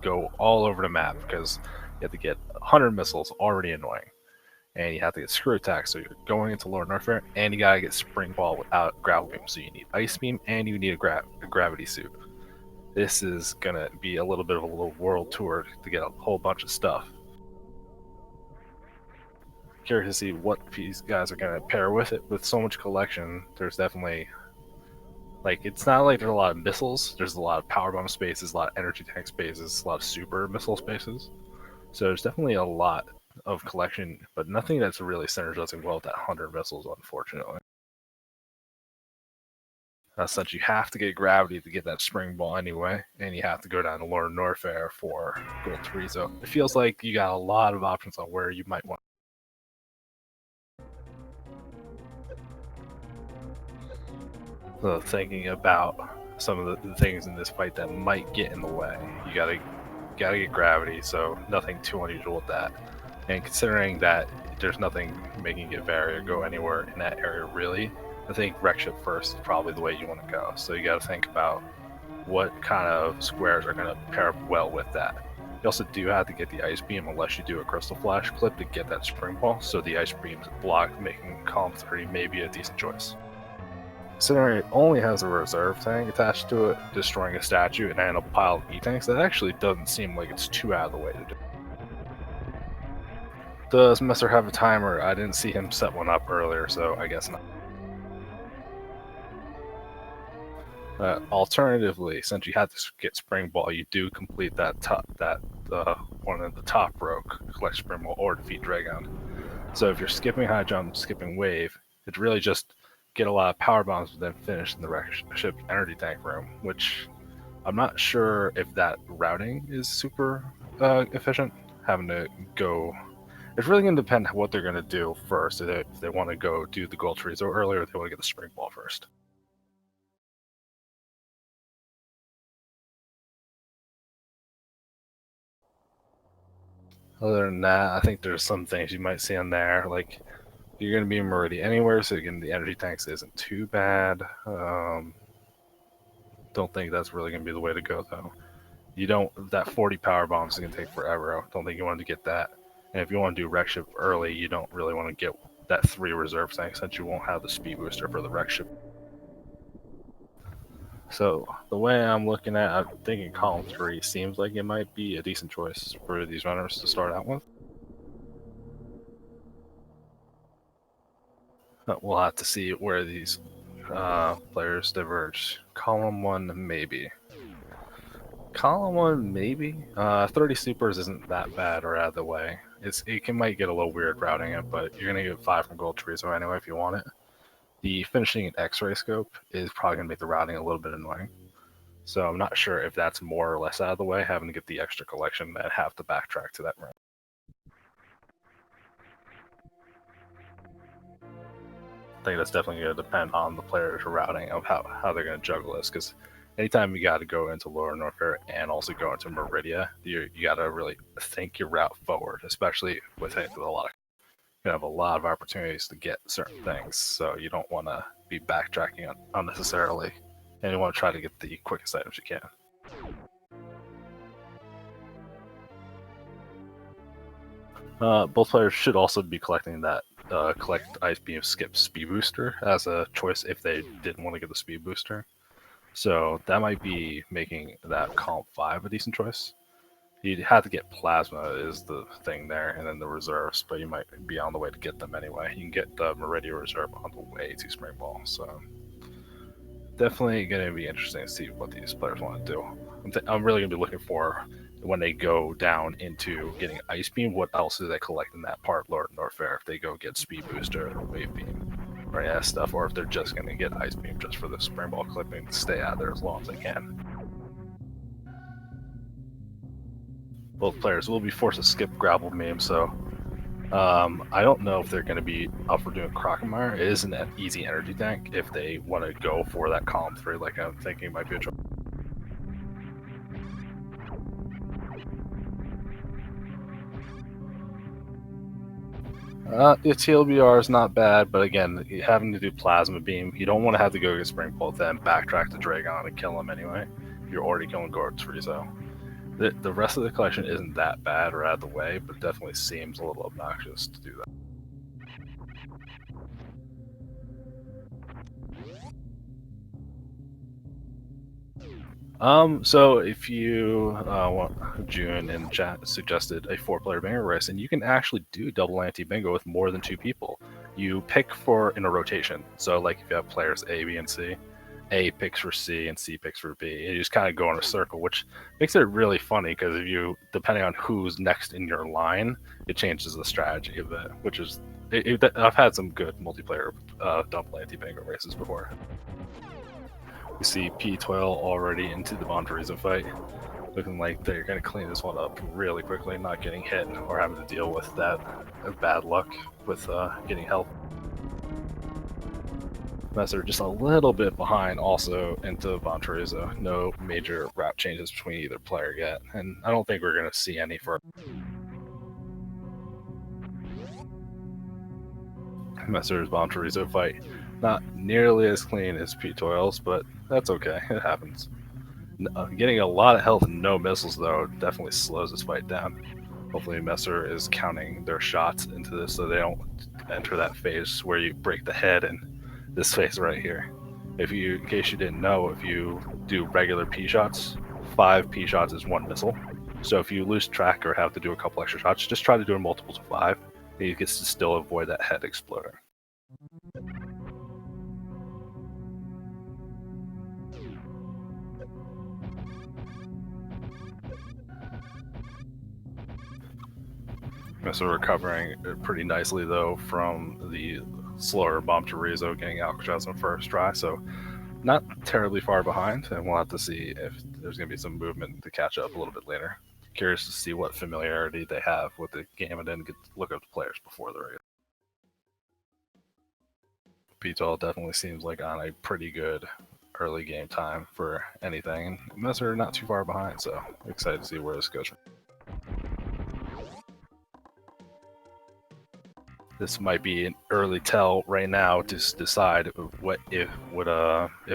go all over the map because you have to get 100 missiles, already annoying. And you have to get screw attack, so you're going into Lord Norfair, and you gotta get spring ball without gravel beam, so you need ice beam and you need a gravity suit. This is gonna be a little bit of a little world tour to get a whole bunch of stuff. Curious to see what these guys are gonna pair with it. With so much collection, there's definitely, like, it's not like there's a lot of missiles. There's a lot of power bomb spaces, a lot of energy tank spaces, a lot of super missile spaces. So there's definitely a lot of collection, but nothing that's really synergizing well with that 100 missiles, unfortunately. Since you have to get gravity to get that spring ball anyway, and you have to go down to Lord Norfair for Gold 3, so it feels like you got a lot of options on where you might want. So thinking about some of the things in this fight that might get in the way, you gotta get gravity, so nothing too unusual with that. And considering that there's nothing making it vary or go anywhere in that area really, I think wreck ship first is probably the way you want to go. So you got to think about what kind of squares are going to pair up well with that. You also do have to get the ice beam unless you do a crystal flash clip to get that spring ball, so the ice beam's blocked, making column 3 maybe a decent choice. Considering it only has a reserve tank attached to it, destroying a statue and a pile of E-tanks, that actually doesn't seem like it's too out of the way to do. Does Mesyr have a timer? I didn't see him set one up earlier, so I guess not. Alternatively, since you have to get spring ball, you do complete that one of the top row, collect spring ball or defeat Dragon. So if you're skipping high jump, skipping wave, it's really just get a lot of power bombs, but then finish in the wreck ship energy tank room, which I'm not sure if that routing is super efficient. Having to go, it's really going to depend on what they're going to do first. If they want to go do the gold trees or earlier, if they want to get the spring ball first. Other than that, I think there's some things you might see on there, like you're going to be in Meridian anywhere, so again, the energy tanks isn't too bad. Don't think that's really going to be the way to go, though. You don't, that 40 power bombs is going to take forever. I don't think you want to get that. And if you want to do wreck ship early, you don't really want to get that 3 reserve tanks, since you won't have the speed booster for the wreck ship. So the way I'm looking at, I'm thinking column 3 seems like it might be a decent choice for these runners to start out with. But we'll have to see where these players diverge. Column 1, maybe. Column 1, maybe. 30 supers isn't that bad or out of the way. It might get a little weird routing it, but you're going to get 5 from Gold Chorizo anyway if you want it. The finishing an X-ray scope is probably going to make the routing a little bit annoying. So I'm not sure if that's more or less out of the way, having to get the extra collection and have to backtrack to that round. I think that's definitely going to depend on the player's routing of how they're going to juggle this, because anytime you got to go into Lower Norfair and also go into Meridia, you got to really think your route forward, especially with a lot of, you have a lot of opportunities to get certain things, so you don't want to be backtracking unnecessarily, and you want to try to get the quickest items you can. Both players should also be collecting that collect ice beam skip speed booster as a choice if they didn't want to get the speed booster. So that might be making that column 5 a decent choice. You'd have to get plasma is the thing there, and then the reserves, but you might be on the way to get them anyway. You can get the Meridia reserve on the way to Spring Ball, so definitely going to be interesting to see what these players want to do. I'm really going to be looking for, when they go down into getting Ice Beam, what else do they collect in that part, Lord Norfair, if they go get Speed Booster or Wave Beam or any of that stuff, or if they're just going to get Ice Beam just for the Spring Ball clipping to stay out there as long as they can. Both players will be forced to skip Gravel Beam, so I don't know if they're going to be up for doing Crocomire. It isn't an easy energy tank if they want to go for that column 3, like I'm thinking might be a choice. The TLBR is not bad, but again, having to do Plasma Beam, you don't want to have to go get Spring Bolt, then backtrack to Dragon and kill him anyway. You're already going Gold Chorizo. The rest of the collection isn't that bad or out of the way, but definitely seems a little obnoxious to do that. So if you want, June in chat suggested a 4-player bingo race, and you can actually do double ante bingo with more than 2 people. You pick for in a rotation. So like if you have players A, B, and C, A picks for C and C picks for B. And you just kind of go in a circle, which makes it really funny because if you, depending on who's next in your line, it changes the strategy of it. Which is, I've had some good multiplayer double ante bingo races before. We see ptoil already into the Bonterizo fight, looking like they're going to clean this one up really quickly, not getting hit or having to deal with that bad luck with getting help. Mesyr just a little bit behind also into Bonterizo. No major route changes between either player yet, and I don't think we're going to see any for Mesyr's Bonterizo fight. Not nearly as clean as ptoil's, but that's okay, it happens. Getting a lot of health and no missiles, though, definitely slows this fight down. Hopefully Mesyr is counting their shots into this so they don't enter that phase where you break the head in this phase right here. In case you didn't know, if you do regular P shots, 5 P shots is 1 missile. So if you lose track or have to do a couple extra shots, just try to do a multiple to 5, and you can still avoid that head exploding. Mesyr recovering pretty nicely though from the slower Bonterizo getting Alcatraz on first try, so not terribly far behind, and we'll have to see if there's going to be some movement to catch up a little bit later. Curious to see what familiarity they have with the game and then look up the players before the race. ptoil definitely seems like on a pretty good early game time for anything, and Mesyr not too far behind, so excited to see where this goes. This might be an early tell right now to decide what if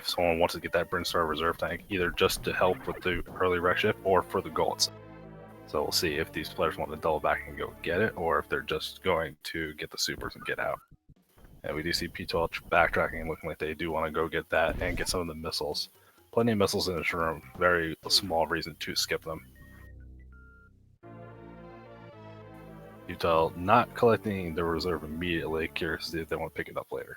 someone wants to get that Brinstar reserve tank, either just to help with the early wreck ship or for the goal itself. So we'll see if these players want to double back and go get it, or if they're just going to get the supers and get out. And we do see ptoil backtracking and looking like they do want to go get that and get some of the missiles. Plenty of missiles in this room, very small reason to skip them. ptoil not collecting the reserve immediately, curious to see if they want to pick it up later.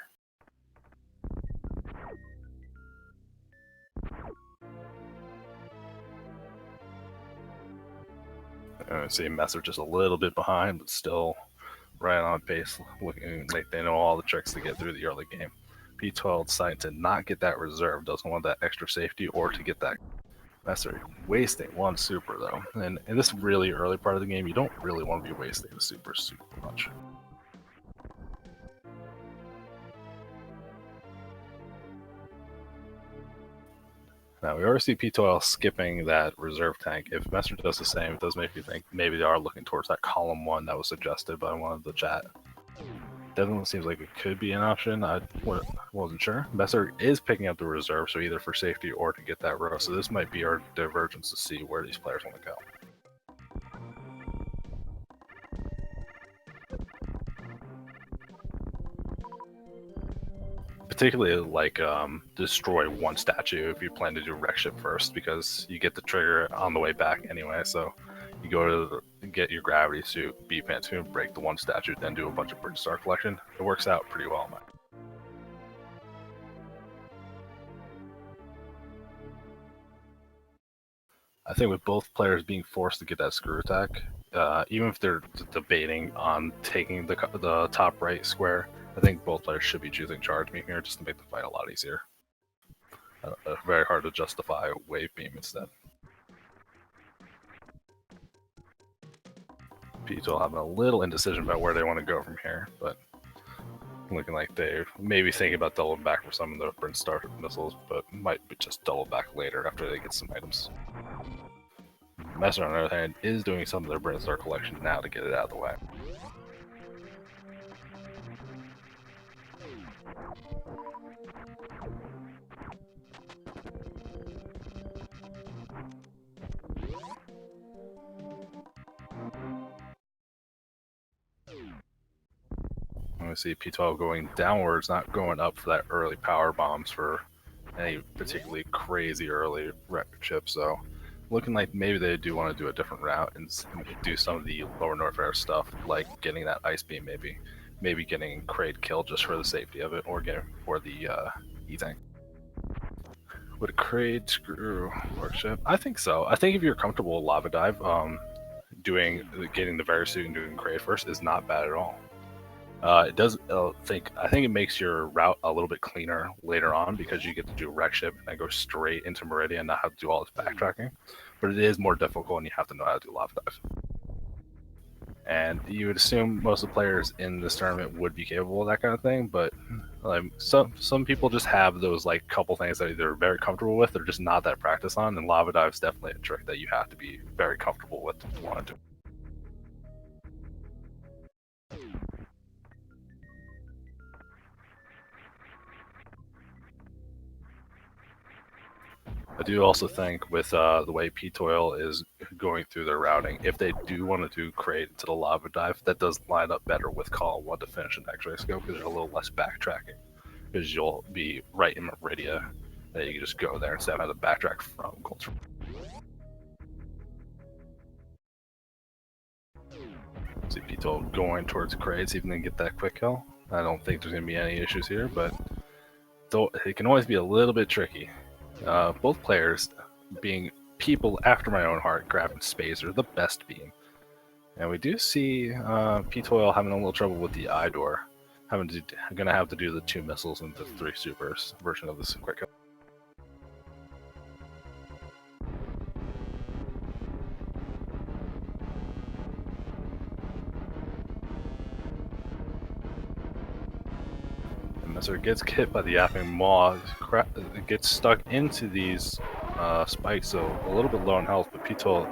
See Mesyr just a little bit behind, but still right on pace, looking like they know all the tricks to get through the early game. ptoil deciding to not get that reserve, doesn't want that extra safety or to get that. Mesyr wasting 1 super though, and in this really early part of the game, you don't really want to be wasting the super much. Now we already see ptoil skipping that reserve tank. If Mesyr does the same, it does make me think maybe they are looking towards that column 1 that was suggested by one of the chat. Definitely seems like it could be an option. I wasn't sure. Mesyr is picking up the reserve, so either for safety or to get that row. So this might be our divergence to see where these players want to go. Particularly like destroy 1 statue if you plan to do wreck ship first, because you get the trigger on the way back anyway. So you go to get your gravity suit, B Pantoon, break the 1 statue, then do a bunch of Brinstar collection. It works out pretty well, man. I think with both players being forced to get that screw attack, even if they're debating on taking the top right square, I think both players should be choosing charge beam here just to make the fight a lot easier. Very hard to justify wave beam instead. ptoil having a little indecision about where they want to go from here, but looking like they're maybe thinking about doubling back for some of the Brinstar missiles, but might be just double back later after they get some items. Mesyr, on the other hand, is doing some of their Brinstar collection now to get it out of the way. We see P12 going downwards, not going up for that early power bombs for any particularly crazy early wreck chip. So looking like maybe they do want to do a different route and do some of the lower North air stuff, like getting that ice beam, maybe getting Kraid killed just for the safety of it, or getting for the E-tank. Would a Kraid screw workship? I think so. I think if you're comfortable with Lava Dive, getting the Varisuit and doing Kraid first is not bad at all. It does. I think it makes your route a little bit cleaner later on because you get to do wreck ship and go straight into Meridian, not have to do all this backtracking. But it is more difficult, and you have to know how to do lava dive. And you would assume most of the players in this tournament would be capable of that kind of thing, but like some people just have those like couple things that they're very comfortable with, they're just not that practiced on, and lava dive is definitely a trick that you have to be very comfortable with to want to do. I do also think with the way ptoil is going through their routing, if they do want to do Kraid into the lava dive, that does line up better with Column 1 to finish an X-ray scope because there's a little less backtracking. Because you'll be right in Meridia, that you can just go there instead of having to backtrack from Culture. See ptoil going towards Kraid, see if they can get that quick kill. I don't think there's going to be any issues here, but though it can always be a little bit tricky. Both players being people after my own heart, grabbing Spazer, the best beam. And we do see ptoil having a little trouble with the eye door. Gonna have to do the 2 missiles and the 3 supers version of this quick kill. Mesyr gets hit by the yapping maw, gets stuck into these spikes, so a little bit low on health, but ptoil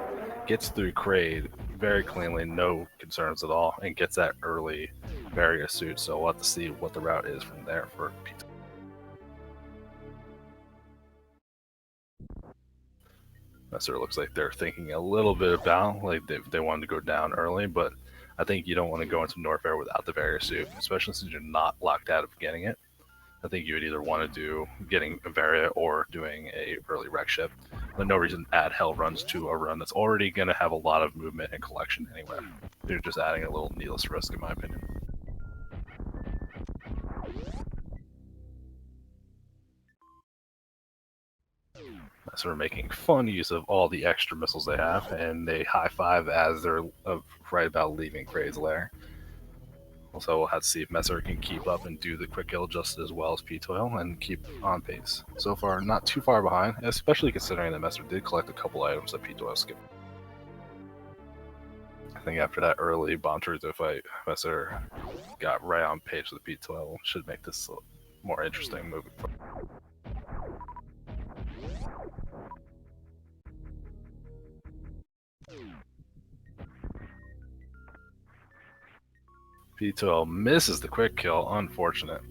gets through Kraid very cleanly, no concerns at all, and gets that early Various suit, so we'll have to see what the route is from there for ptoil. Mesyr looks like they're thinking a little bit about, like they wanted to go down early, but I think you don't want to go into North Air without the Various suit, especially since you're not locked out of getting it. I think you would either want to do getting a Varia or doing a early wreck ship. There's no reason to add hell runs to a run that's already going to have a lot of movement and collection anyway. They're just adding a little needless risk, in my opinion. So we're making fun use of all the extra missiles they have, and they high five as they're right about leaving Kraid's lair. Also, we'll have to see if Mesyr can keep up and do the quick kill just as well as ptoil and keep on pace. So far, not too far behind, especially considering that Mesyr did collect a couple items that ptoil skipped. I think after that early bomb Chorizo fight, Mesyr got right on pace with the ptoil. Should make this more interesting moving forward. ptoil misses the quick kill, unfortunate.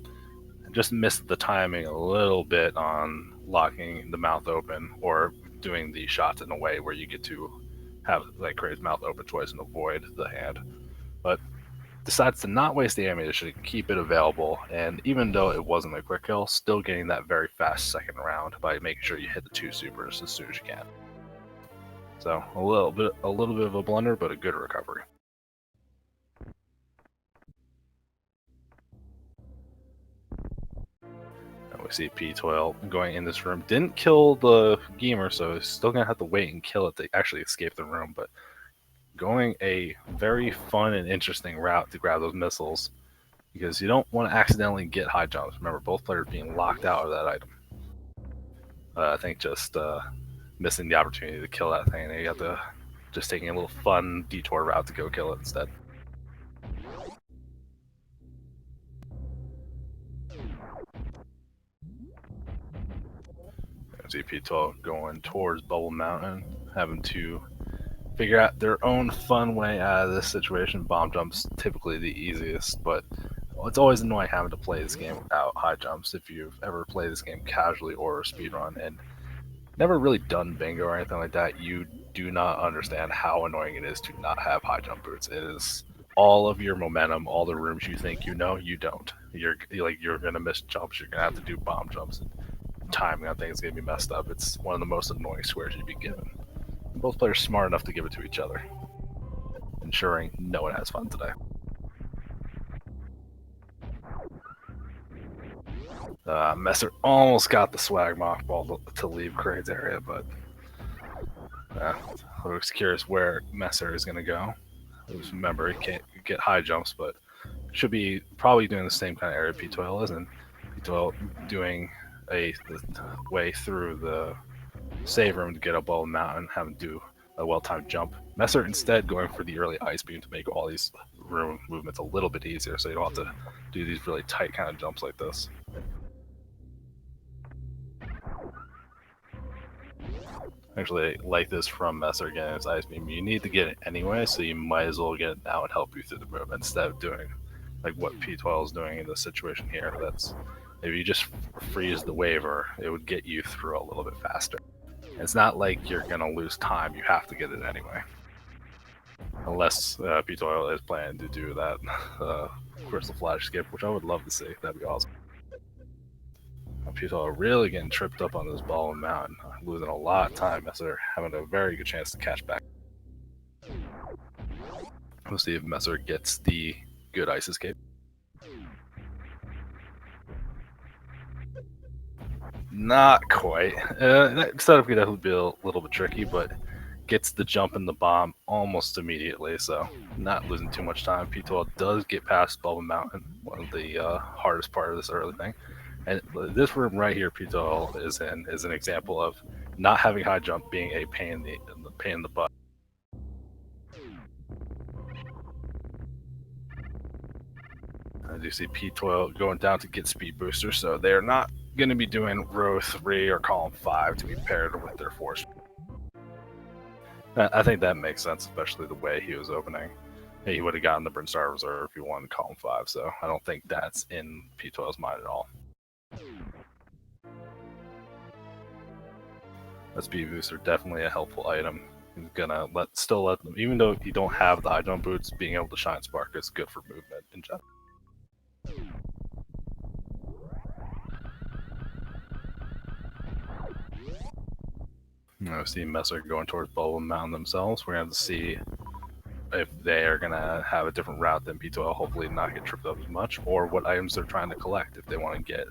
Just missed the timing a little bit on locking the mouth open or doing the shots in a way where you get to have like Kraid's mouth open twice and avoid the hand. But decides to not waste the ammunition, keep it available, and even though it wasn't a quick kill, still getting that very fast second round by making sure you hit the 2 supers as soon as you can. So a little bit of a blunder, but a good recovery. And we see ptoil going in this room. Didn't kill the gamer, so he's still gonna have to wait and kill it to actually escape the room, but going a very fun and interesting route to grab those missiles because you don't want to accidentally get high jumps. Remember, both players being locked out of that item. I think just missing the opportunity to kill that thing, and you have to just taking a little fun detour route to go kill it instead. See ptoil going towards Bubble Mountain, having to figure out their own fun way out of this situation. Bomb jumps typically the easiest, but it's always annoying having to play this game without high jumps if you've ever played this game casually or speedrun and never really done bingo or anything like that. You do not understand how annoying it is to not have high jump boots. It is all of your momentum, all the rooms you think you know, you don't. You're gonna miss jumps. You're gonna have to do bomb jumps. Timing on things is gonna be messed up. It's one of the most annoying squares you'd be given. And both players smart enough to give it to each other, ensuring no one has fun today. Mesyr almost got the swag mock ball to leave Craig's area, but I was curious where Mesyr is going to go. Just remember, he can't get high jumps, but should be probably doing the same kind of area ptoil is, and ptoil doing the way through the save room to get up all the mountain, having to do a well-timed jump. Mesyr instead going for the early ice beam to make all these room movements a little bit easier, so you don't have to do these really tight kind of jumps like this. Actually, like this from Mesyr getting his ice beam, you need to get it anyway, so you might as well get it now and help you through the movement instead of doing like what ptoil is doing in this situation here. That's if you just freeze the waiver, it would get you through a little bit faster. It's not like you're gonna lose time; you have to get it anyway, unless ptoil is planning to do that crystal flash skip, which I would love to see. That'd be awesome. People are really getting tripped up on this ball and mountain, losing a lot of time as they're having a very good chance to catch back. We'll see if Mesyr gets the good ice escape. Not quite. That setup could definitely be a little bit tricky, but gets the jump and the bomb almost immediately, so not losing too much time. ptoil does get past Bubble Mountain, one of the hardest part of this early thing. And this room right here, ptoil is in, is an example of not having high jump being a pain in the butt. As you see, ptoil going down to get speed booster, so they're not going to be doing row 3 or column 5 to be paired with their force. I think that makes sense, especially the way he was opening. He would have gotten the Brinstar Reserve if he won column 5, so I don't think that's in ptoil's mind at all. That speed booster definitely a helpful item. He's gonna still let them, even though you don't have the high jump boots, being able to shine spark is good for movement in general. I see Mesyr going towards Bubble Mountain themselves. We're gonna have to see if they are gonna have a different route than ptoil, hopefully not get tripped up as much, or what items they're trying to collect if they want to get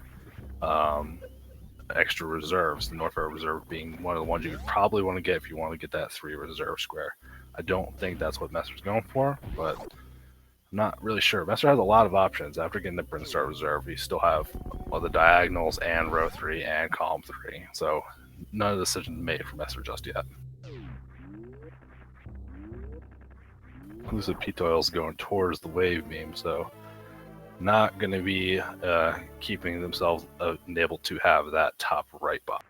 extra reserves. The Norfair Reserve being one of the ones you would probably want to get if you want to get that 3 reserve square. I don't think that's what Mesyr's going for, but I'm not really sure. Mesyr has a lot of options. After getting the Brinstar Reserve, you still have all the diagonals and row 3 and column 3, so none of the decisions made for Mesyr just yet. Inclusive ptoil's going towards the wave beam, so not going to be keeping themselves able to have that top right box.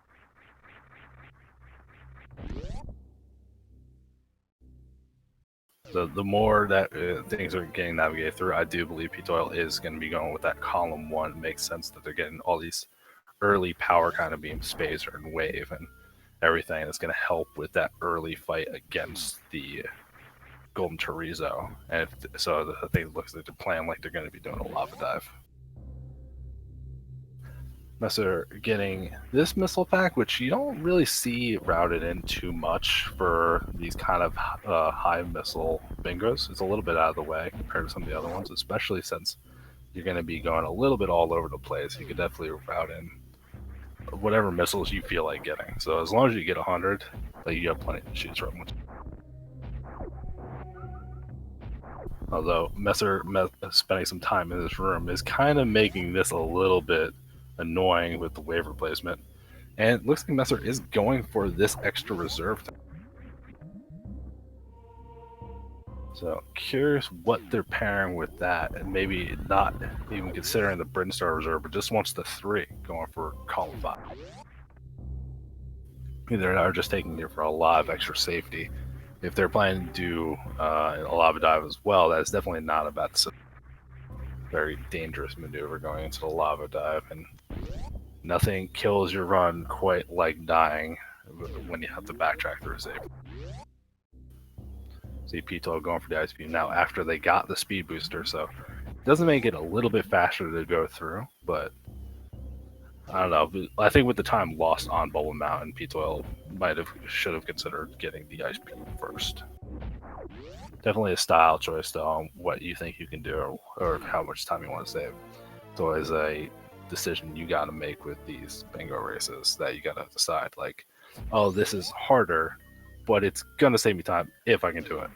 So the more that things are getting navigated through, I do believe ptoil is going to be going with that column 1. It makes sense that they're getting all these early power kind of beam, spacer and wave and everything that's going to help with that early fight against the Golden Chorizo. And so I think it looks like they're playing like they're going to be doing a lava dive. Mesyr getting this missile pack, which you don't really see routed in too much for these kind of high missile bingos. It's a little bit out of the way compared to some of the other ones, especially since you're going to be going a little bit all over the place. You could definitely route in whatever missiles you feel like getting. So as long as you get 100, like, you have plenty to choose from. Although Mesyr spending some time in this room is kind of making this a little bit annoying with the wave replacement. And it looks like Mesyr is going for this extra reserve. So curious what they're pairing with that, and maybe not even considering the Brinstar Reserve, but just wants the 3 going for column 5. Either are just taking it for a lot of extra safety. If they're planning to do a lava dive as well, that is definitely not a bad decision. Very dangerous maneuver going into the lava dive, and nothing kills your run quite like dying when you have to backtrack through a save. See ptoil going for the ice beam now after they got the speed booster, so it doesn't make it a little bit faster to go through, but I don't know. I think with the time lost on Bubble Mountain, ptoil should have considered getting the ice beam first. Definitely a style choice though on what you think you can do or how much time you want to save. It's always a decision you got to make with these bingo races that you got to decide. Like, oh, this is harder, but it's gonna save me time if I can do it.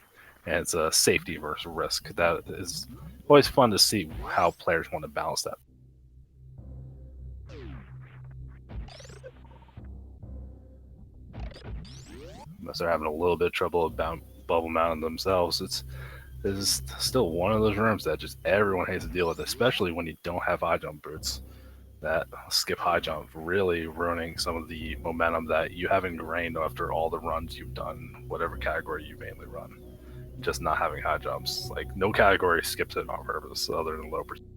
And it's a safety versus risk. That is always fun to see how players want to balance that. Unless they're having a little bit of trouble about Bubble Mountain themselves, this is still one of those rooms that just everyone hates to deal with, especially when you don't have high jump boots. That skip high jump really ruining some of the momentum that you have ingrained after all the runs you've done, whatever category you mainly run. Just not having high jumps, like no category skips it on purpose other than low percent.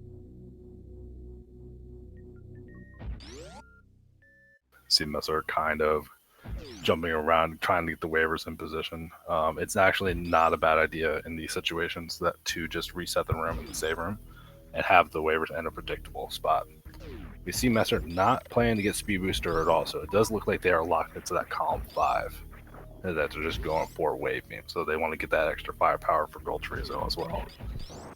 See Mesyr kind of jumping around trying to get the waivers in position. It's actually not a bad idea in these situations to just reset the room in the save room and have the waivers in a predictable spot. We see Mesyr not planning to get speed booster at all, so it does look like they are locked into that column 5. And that they're just going for wave beam, so they want to get that extra firepower for Gold Chorizo as well.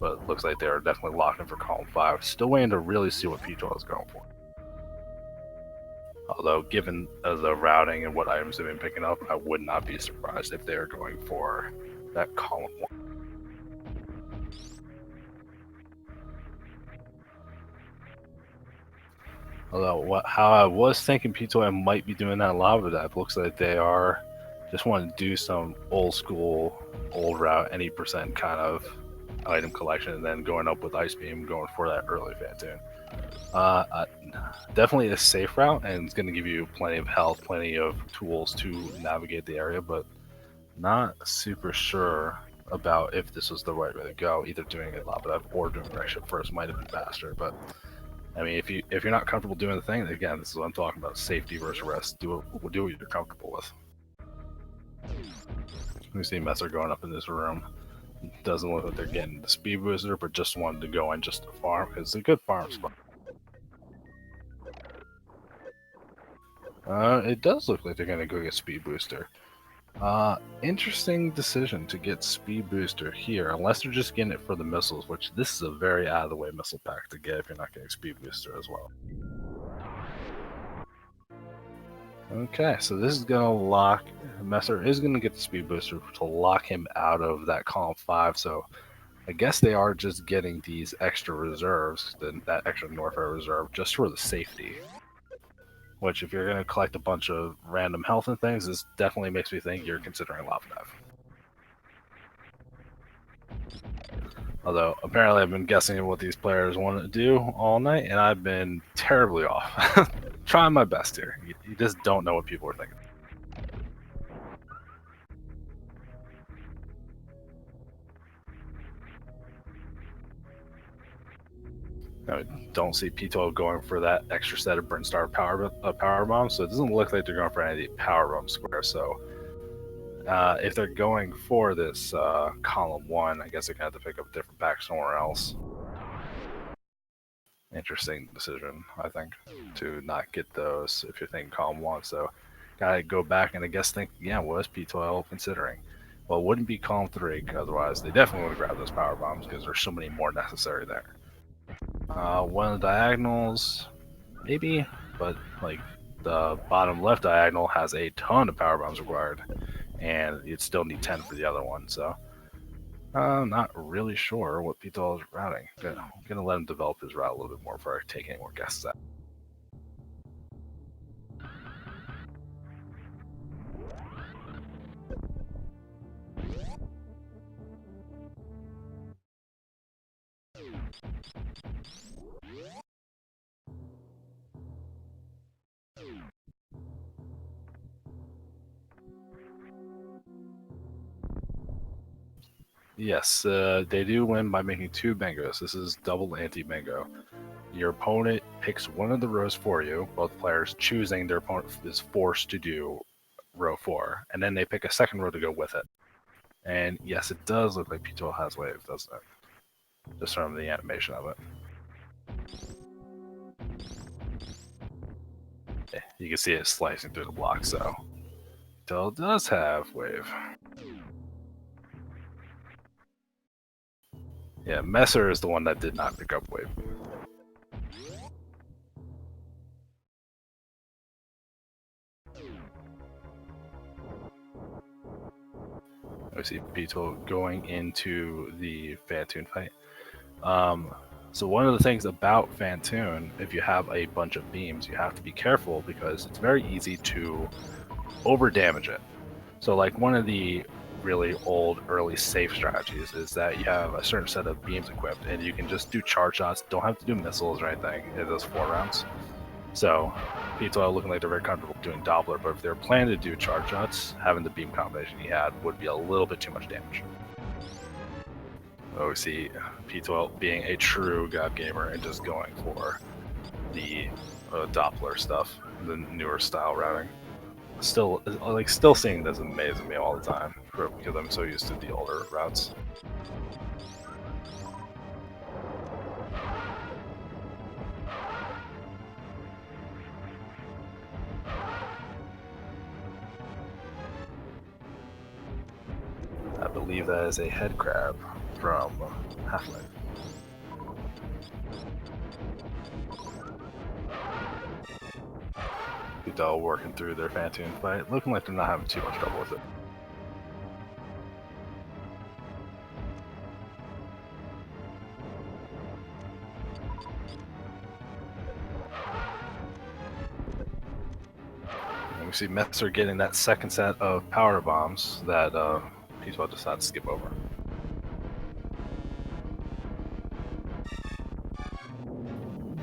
But it looks like they are definitely locked in for column 5. Still waiting to really see what ptoil is going for. Although, given the routing and what items they've been picking up, I would not be surprised if they are going for that column 1. Although, how I was thinking ptoil might be doing that lava dive, looks like they are just want to do some old school, old route, any percent kind of item collection, and then going up with ice beam, going for that early Phantoon. Definitely a safe route, and it's going to give you plenty of health, plenty of tools to navigate the area, but not super sure about if this was the right way to go. Either doing a lava dive or doing right shift first might have been faster, but I mean, if you're not comfortable doing the thing, again, this is what I'm talking about: safety versus rest. Do what you're comfortable with. We see Mesyr going up in this room. Doesn't look like they're getting the speed booster, but just wanted to go in just to farm. It's a good farm spot. It does look like they're gonna go get speed booster. Interesting decision to get speed booster here, unless they're just getting it for the missiles, which this is a very out of the way missile pack to get if you're not getting speed booster as well. Okay, so this is gonna lock. Mesyr is gonna get the speed booster to lock him out of that column 5. So I guess they are just getting these extra reserves, that extra Norfair reserve, just for the safety. Which, if you're gonna collect a bunch of random health and things, this definitely makes me think you're considering lava dive. Although apparently I've been guessing what these players want to do all night, and I've been terribly off. Trying my best here. You just don't know what people are thinking. I don't see ptoil going for that extra set of Brimstar power bombs, so it doesn't look like they're going for any power bomb squares. So if they're going for this column 1, I guess they're going to have to pick up a different pack somewhere else. Interesting decision, I think, to not get those if you're thinking column 1. So gotta go back and I guess think, yeah, what is ptoil considering? Well, it wouldn't be column 3, because otherwise they definitely would grab those power bombs because there's so many more necessary there. One of the diagonals, maybe, but like the bottom left diagonal has a ton of power bombs required, and you'd still need 10 for the other one. So I'm not really sure what ptoil is routing. I'm gonna let him develop his route a little bit more before I take any more guesses at. Yes, they do win by making 2 bingos. This is double anti-bingo. Your opponent picks one of the rows for you, both players choosing their opponent is forced to do row 4, and then they pick a second row to go with it. And yes, it does look like ptoil has wave, doesn't it? Just from the animation of it. Yeah, you can see it slicing through the block, so ptoil does have wave. Yeah, Mesyr is the one that did not pick up wave. We see ptoil going into the Phantoon fight. So one of the things about Phantoon, if you have a bunch of beams, you have to be careful because it's very easy to over damage it. So like one of the really old early safe strategies is that you have a certain set of beams equipped and you can just do charge shots, don't have to do missiles or anything. It does 4 rounds. So ptoil looking like they're very comfortable doing Doppler, but if they're planning to do charge shots, having the beam combination he had would be a little bit too much damage. So we see ptoil being a true god gamer and just going for the Doppler stuff, the newer style routing. Still seeing this amazes me all the time because I'm so used to the older routes. I believe that is a head crab from Half-Life. ptoil working through their Phantoon fight, looking like they're not having too much trouble with it. And we see Mesyr getting that second set of power bombs that ptoil decided to skip over.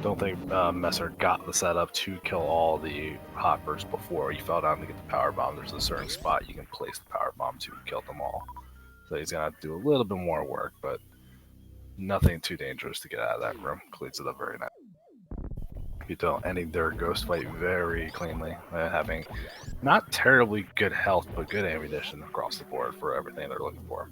Don't think Mesyr got the setup to kill all the hoppers before he fell down to get the power bomb. There's a certain spot you can place the power bomb to kill them all. So he's gonna have to do a little bit more work, but nothing too dangerous to get out of that room. Cleans it up very nice. ptoil ending their ghost fight very cleanly, having not terribly good health, but good ammunition across the board for everything they're looking for.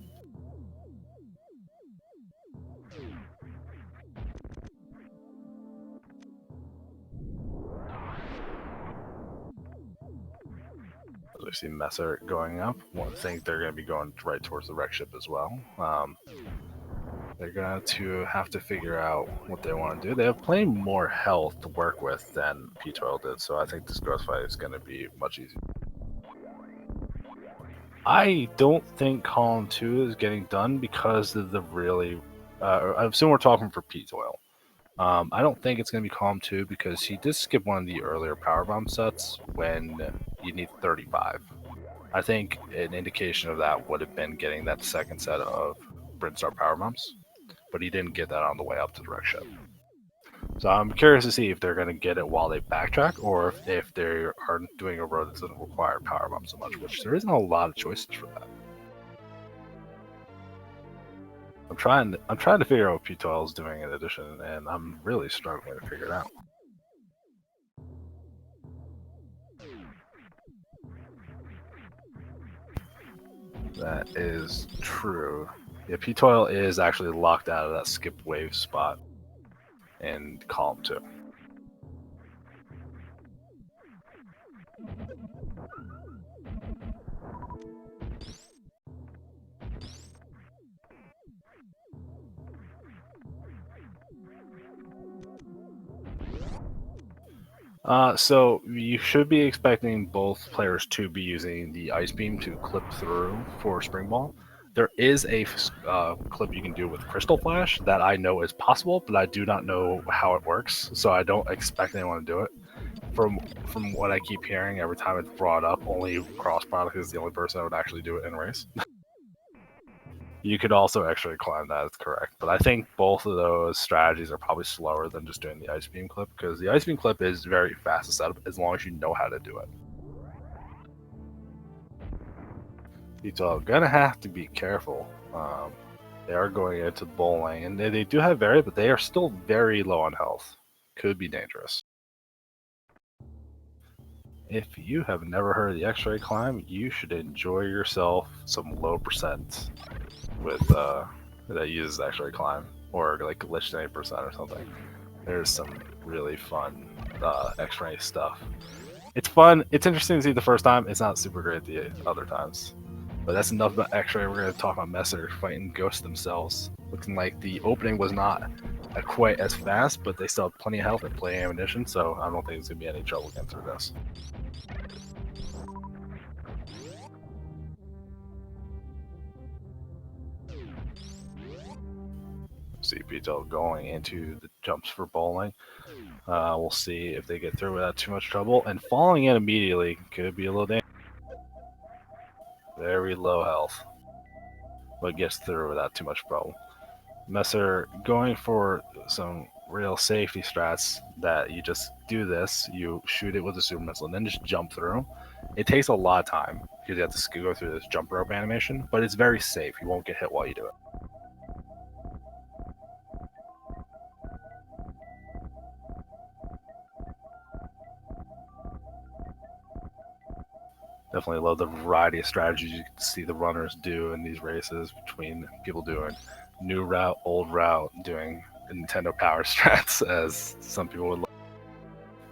As we see Mesyr going up, one thing they're going to be going right towards the wreck ship as well. They're going to have to figure out what they want to do. They have plenty more health to work with than ptoil did, so I think this ghost fight is going to be much easier. I don't think Column 2 is getting done because of the really... I assume we're talking for ptoil. I don't think it's going to be Column 2 because he did skip one of the earlier power bomb sets when you need 35. I think an indication of that would have been getting that second set of Brinstar power bombs, but he didn't get that on the way up to the wreck ship. So I'm curious to see if they're going to get it while they backtrack, or if they are doing a road that doesn't require power bombs so much, which there isn't a lot of choices for that. I'm trying to figure out what ptoil is doing in addition, and I'm really struggling to figure it out. That is true. Yeah, ptoil is actually locked out of that skip wave spot in Column 2. So you should be expecting both players to be using the ice beam to clip through for spring ball. There is a clip you can do with crystal flash that I know is possible, but I do not know how it works, so I don't expect anyone to do it. From what I keep hearing, every time it's brought up, only Cross Product is the only person that would actually do it in race. You could also actually climb that, is correct. But I think both of those strategies are probably slower than just doing the ice beam clip, because the ice beam clip is very fast to set up as long as you know how to do it. ptoil gonna have to be careful. They are going into bowling, and they do have very, but they are still very low on health. Could be dangerous. if you have never heard of the X-ray climb, you should enjoy yourself some low percent with that uses X-ray climb, or like glitched 80% or something. There's some really fun X-ray stuff. It's fun. It's interesting to see the first time. It's not super great the other times. But that's enough about X-ray. We're going to talk about Mesyr fighting ghosts themselves. Looking like the opening was not quite as fast, but they still have plenty of health and plenty of ammunition, so I don't think it's going to be any trouble getting through this. See ptoil going into the jumps for bowling. We'll see if they get through without too much trouble. And falling in immediately could be a little dangerous. Very low health, but gets through without too much problem. Mesyr going for some real safety strats that you just do this, you shoot it with a super missile, and then just jump through. It takes a lot of time because you have to go through this jump rope animation, but it's very safe. You won't get hit while you do it. Definitely love the variety of strategies you can see the runners do in these races, between people doing new route, old route, doing Nintendo power strats, as some people would love.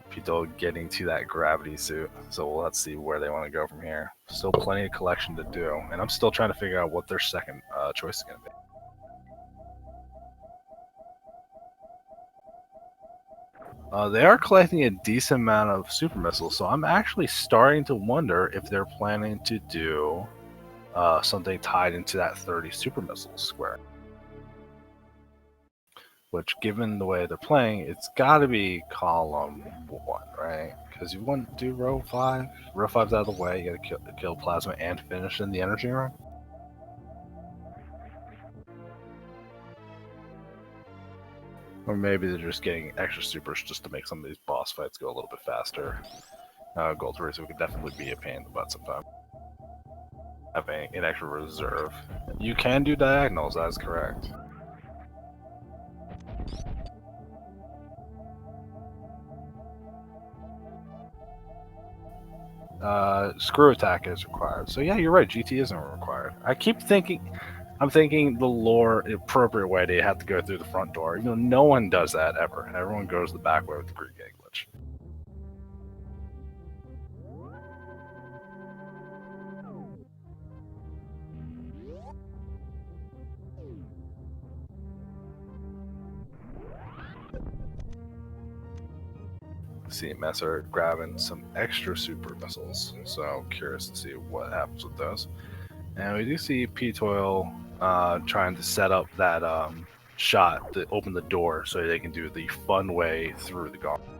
Ptoil getting to that gravity suit, so let's see where they want to go from here. Still plenty of collection to do, and I'm still trying to figure out what their second choice is going to be. They are collecting a decent amount of super missiles, so I'm actually starting to wonder if they're planning to do something tied into that 30 super missiles square. Which, given the way they're playing, it's got to be column 1, right? Because you wouldn't do row 5. Row 5's out of the way, you gotta kill plasma and finish in the energy run. Or maybe they're just getting extra supers just to make some of these boss fights go a little bit faster. Gold Racer could definitely be a pain in the butt sometimes. Having an extra reserve. You can do diagonals, that is correct. Screw attack is required. So yeah, you're right, GT isn't required. I'm thinking the appropriate way to have to go through the front door. You know, no one does that ever. Everyone goes the back way with the Greek Gate glitch. See Mesyr grabbing some extra super missiles, so I'm curious to see what happens with those. And we do see ptoil trying to set up that shot to open the door so they can do the fun way through the gauntlet.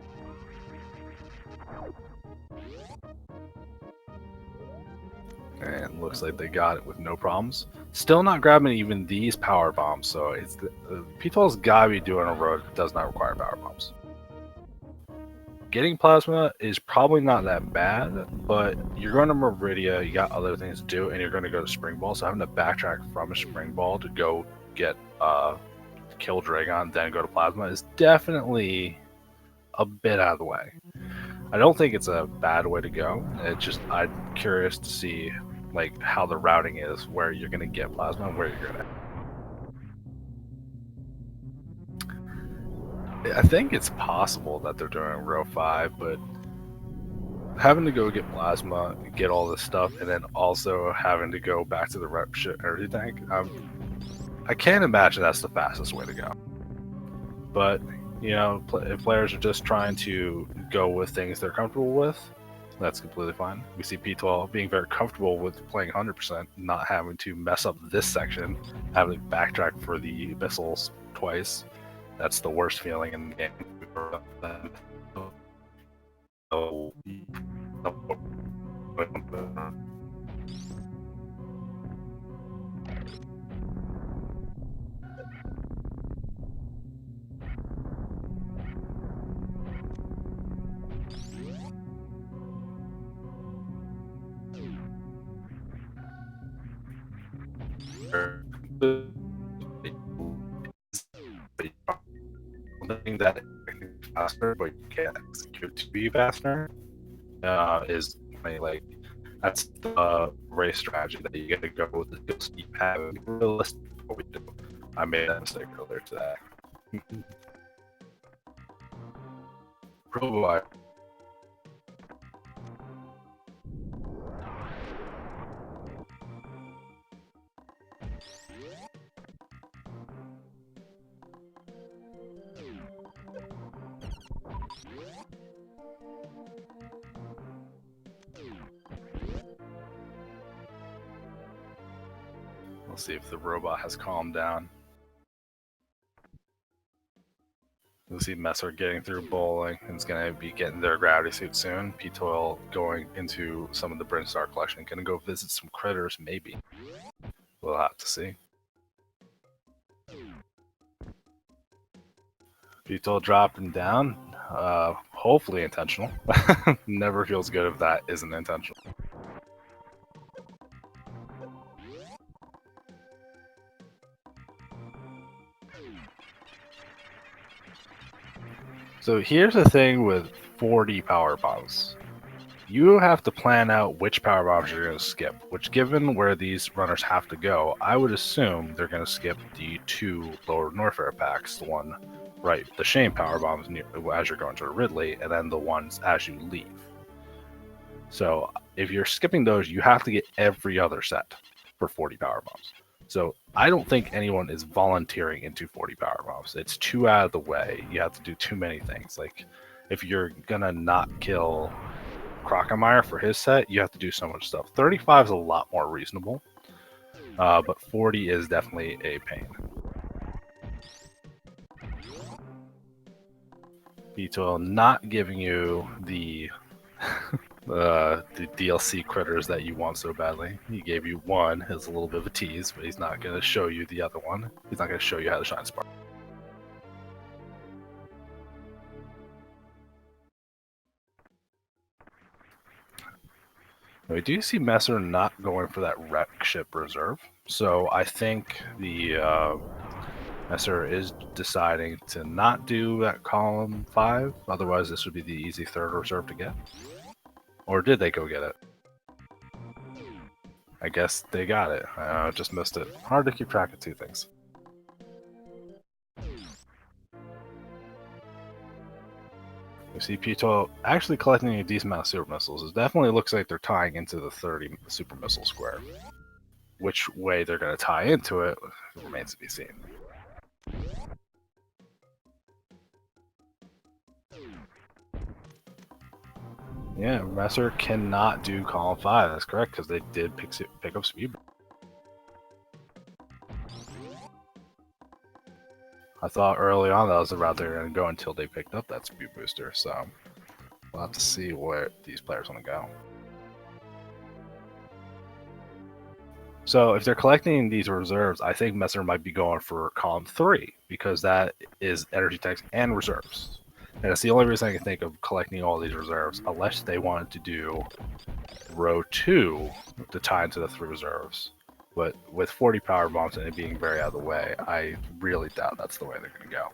And looks like they got it with no problems. Still not grabbing even these power bombs, so it's ptoil's gotta be doing a road that does not require power bombs. Getting plasma is probably not that bad, but you're going to Meridia, you got other things to do, and you're going to go to Spring Ball, so having to backtrack from a Spring Ball to go get kill Dragon, then go to plasma is definitely a bit out of the way. I don't think it's a bad way to go. It's just I'm curious to see like how the routing is, where you're going to get plasma and where you're going to. I think it's possible that they're doing row 5, but having to go get plasma, get all this stuff, and then also having to go back to the rep ship energy tank, I can't imagine that's the fastest way to go. But, you know, if players are just trying to go with things they're comfortable with, that's completely fine. We see ptoil being very comfortable with playing 100%, not having to mess up this section, having to backtrack for the missiles twice. That's the worst feeling in the game. Something that is faster, but you can't execute to be faster. is like that's the race strategy that you get to go with the skills you have. Realistic, what we do. I made that mistake earlier today. Robot. We'll see if the robot has calmed down. We'll see Mesyr getting through bowling, and it's going to be getting their gravity suit soon. ptoil going into some of the Brinstar collection. Going to go visit some critters, maybe. We'll have to see. ptoil dropping down. Hopefully intentional. Never feels good if that isn't intentional. So here's the thing with 40 power bombs. You have to plan out which power bombs you're going to skip, which given where these runners have to go, I would assume they're going to skip the 2 lower Norfair packs, the one right, the Shane power bombs as you're going to Ridley, and then the ones as you leave. So if you're skipping those, you have to get every other set for 40 power bombs. So I don't think anyone is volunteering into 40 power bombs. It's too out of the way. You have to do too many things. Like if you're gonna not kill Crockemeyer for his set, you have to do so much stuff. 35 is a lot more reasonable, but 40 is definitely a pain. ptoil not giving you the DLC critters that you want so badly. He gave you one as a little bit of a tease, but he's not going to show you the other one. He's not going to show you how to shine spark. We do see Mesyr not going for that wreck ship reserve, so I think the Mesyr is deciding to not do that column 5, otherwise this would be the easy 3rd reserve to get. Or did they go get it? I guess they got it. Just missed it. Hard to keep track of 2 things. We see ptoil actually collecting a decent amount of super missiles. It definitely looks like they're tying into the 30 super missile square. Which way they're going to tie into it remains to be seen. Yeah, Mesyr cannot do column 5. That's correct, because they did pick up speed. I thought early on that was the route they were going to go until they picked up that speed booster, so we'll have to see where these players want to go. So if they're collecting these reserves, I think Mesyr might be going for column 3, because that is energy tanks and reserves. And that's the only reason I can think of collecting all these reserves, unless they wanted to do row 2 to tie into the 3 reserves. But with 40 power bombs and it being very out of the way, I really doubt that's the way they're going to go.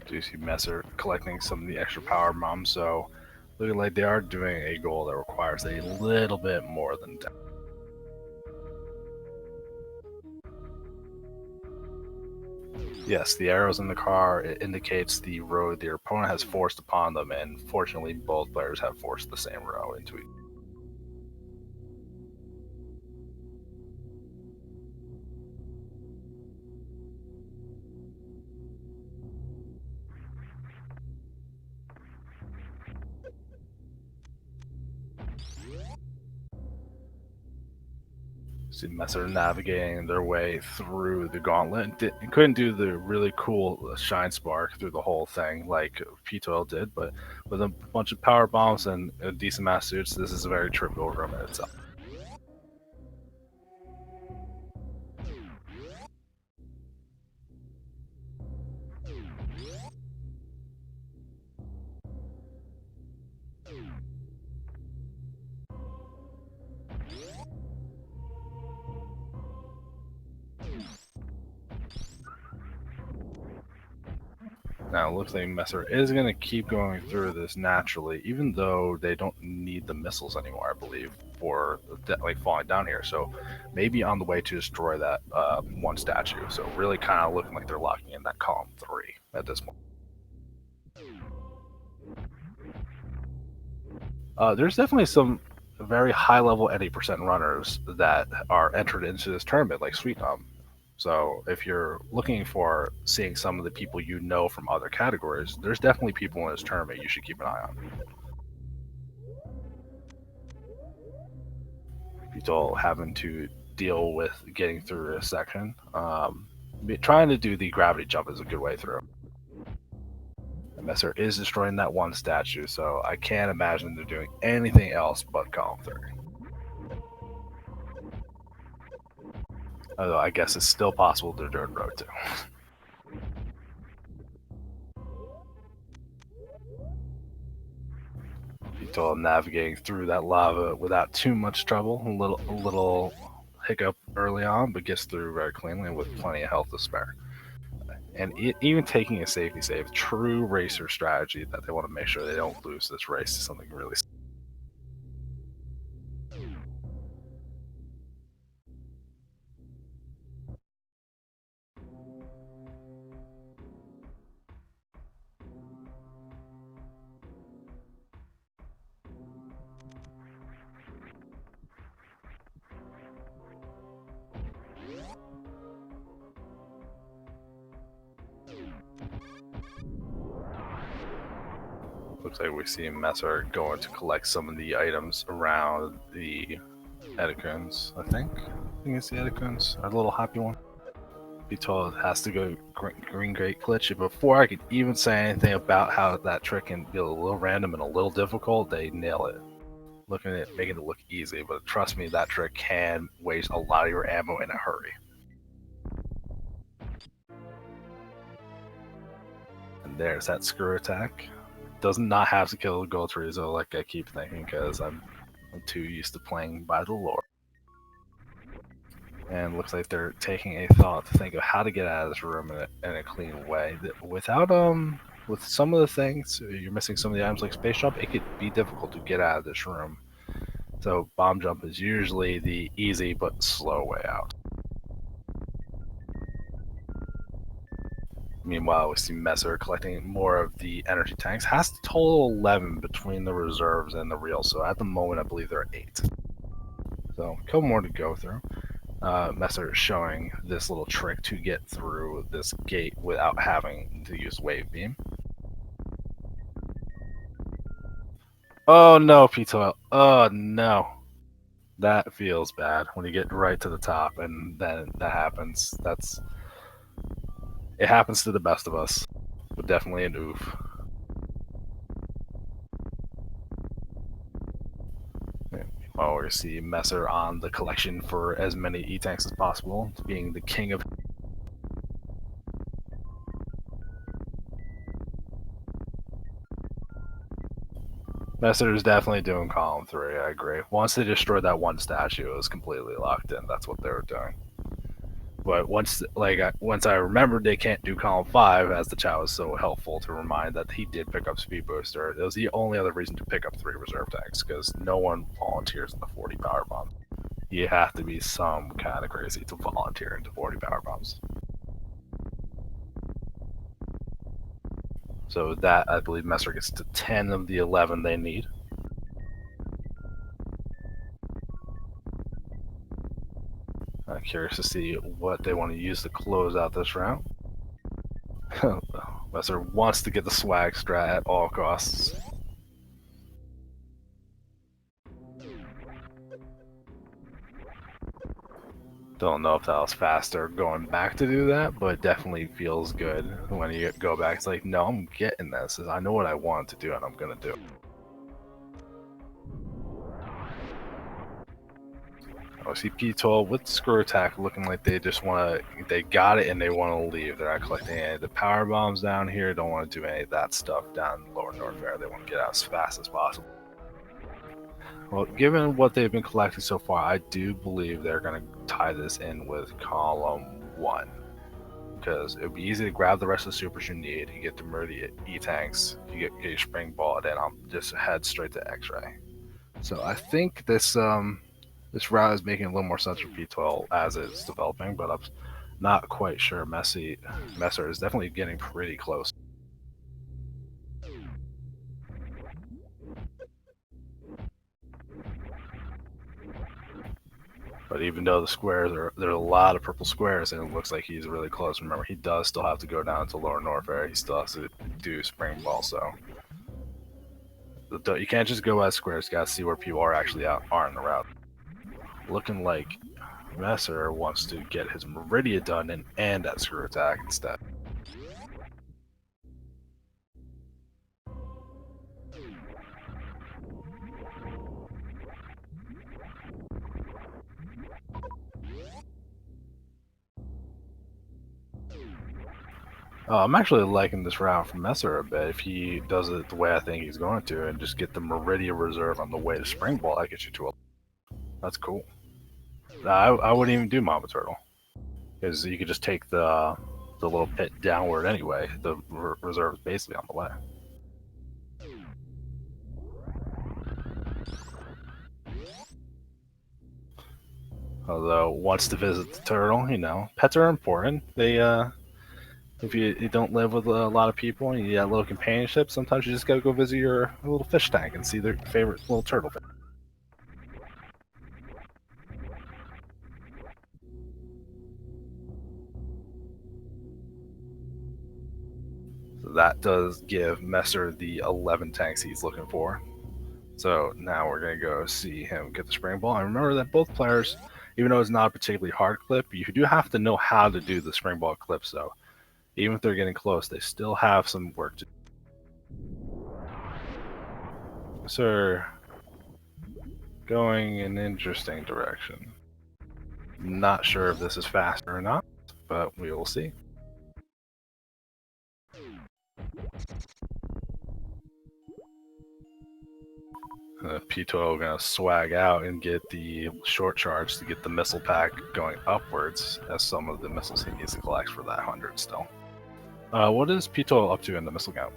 Do see Mesyr collecting some of the extra power bombs, so looking like they are doing a goal that requires a little bit more than 10. Yes, the arrows in the car, it indicates the road their opponent has forced upon them, and fortunately both players have forced the same row into it. See Mesyr navigating their way through the gauntlet. Couldn't do the really cool shine spark through the whole thing like ptoil did, but with a bunch of power bombs and a decent amount of suits, this is a very trivial room in itself. Now, it looks like Mesyr is going to keep going through this naturally, even though they don't need the missiles anymore, I believe, for like falling down here. So maybe on the way to destroy that one statue. So really kind of looking like they're locking in that column 3 at this point. There's definitely some very high-level 80% runners that are entered into this tournament, like Sweet. So if you're looking for seeing some of the people you know from other categories, there's definitely people in this tournament you should keep an eye on. People having to deal with getting through this section. Trying to do the gravity jump is a good way through. Mesyr is destroying that one statue, so I can't imagine they're doing anything else but column 3. Although I guess it's still possible they're doing road 2. People navigating through that lava without too much trouble. A little hiccup early on, but gets through very cleanly with plenty of health to spare. And even taking a safety save, true racer strategy that they want to make sure they don't lose this race to something really. Looks like we see Mesyr going to collect some of the items around the Edicuns, I think it's the Edicuns, our little happy one. Ptoil has to go green great glitch. Before I could even say anything about how that trick can be a little random and a little difficult, they nail it. Looking at it, making it look easy, but trust me, that trick can waste a lot of your ammo in a hurry. And there's that screw attack. Does not have to kill the gold Rizzo like I keep thinking, because I'm too used to playing by the lore. And looks like they're taking a thought to think of how to get out of this room in a clean way. Without with some of the things, you're missing some of the items like space jump, it could be difficult to get out of this room. So bomb jump is usually the easy but slow way out. Meanwhile, we see Mesyr collecting more of the energy tanks. Has to total 11 between the reserves and the real. So at the moment, I believe there are 8. So a couple more to go through. Mesyr is showing this little trick to get through this gate without having to use wave beam. Oh no, ptoil. Oh no. That feels bad when you get right to the top and then that happens. It happens to the best of us. But definitely an oof. Well, we see Mesyr on the collection for as many E-tanks as possible, being the king of. Mesyr is definitely doing column 3, I agree. Once they destroyed that one statue, it was completely locked in. That's what they were doing. But once I remembered they can't do column 5, as the chat was so helpful to remind that he did pick up Speed Booster, it was the only other reason to pick up 3 reserve tanks, because no one volunteers in the 40 power bombs. You have to be some kind of crazy to volunteer into 40 power bombs. So that, I believe, Mesyr gets to 10 of the 11 they need. I'm curious to see what they want to use to close out this round. Mesyr wants to get the swag strat at all costs. Don't know if that was faster going back to do that, but it definitely feels good when you go back. It's like, no, I'm getting this. I know what I want to do, and I'm going to do it. I see ptoil with screw attack looking like they just want to, they got it and they want to leave. They're not collecting any of the power bombs down here, don't want to do any of that stuff down lower north area. They want to get out as fast as possible. Well, given what they've been collecting so far, I do believe they're going to tie this in with column 1. because it would be easy to grab the rest of the supers you need. You get the Meridian E-tanks, you get your spring ball, and then I'll just head straight to X-ray. So I think this route is making a little more sense for ptoil as it's developing, but I'm not quite sure. Mesyr is definitely getting pretty close. But even though the squares there's a lot of purple squares, and it looks like he's really close. Remember, he does still have to go down to lower north area. He still has to do spring ball, so you can't just go at squares. You gotta see where people are actually are in the route. Looking like Mesyr wants to get his Meridian done and that screw attack instead. I'm actually liking this round from Mesyr a bit. If he does it the way I think he's going to, and just get the Meridian Reserve on the way to Spring Ball, that gets you to a. That's cool. I wouldn't even do Mama Turtle, because you could just take the little pit downward anyway. The reserve is basically on the way. Although wants to visit the turtle, you know, pets are important. They if you don't live with a lot of people and you got a little companionship, sometimes you just gotta go visit your little fish tank and see their favorite little turtle fish. So that does give Mesyr the 11 tanks he's looking for. So now we're gonna go see him get the spring ball. And remember that both players, even though it's not a particularly hard clip, you do have to know how to do the spring ball clip. So even if they're getting close, they still have some work to do. Sir, going in an interesting direction. Not sure if this is faster or not, but we will see. ptoil gonna swag out and get the short charge to get the missile pack going upwards, as some of the missiles he needs to collect for that 100 still. What is ptoil up to in the missile count?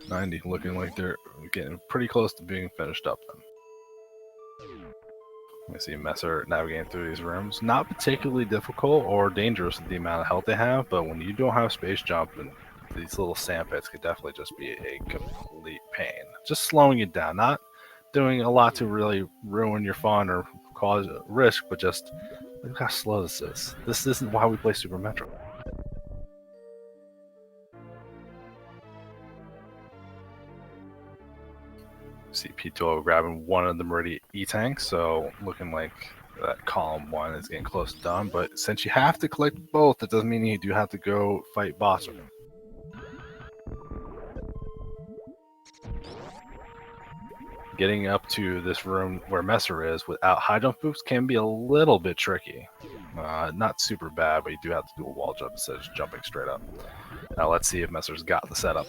90, looking like they're getting pretty close to being finished up then. We see Mesyr navigating through these rooms. Not particularly difficult or dangerous with the amount of health they have, but when you don't have space jump, and these little sand pits could definitely just be a complete pain. Just slowing it down, not doing a lot to really ruin your fun or cause risk, but just look how slow this is. This isn't why we play Super Metroid. See ptoil grabbing one of the Meridian E-tanks, so looking like that column 1 is getting close to done, but since you have to collect both, it doesn't mean you do have to go fight boss with him. Getting up to this room where Mesyr is without high jump boots can be a little bit tricky. Not super bad, but you do have to do a wall jump instead of just jumping straight up. Now let's see if Mesyr's got the setup.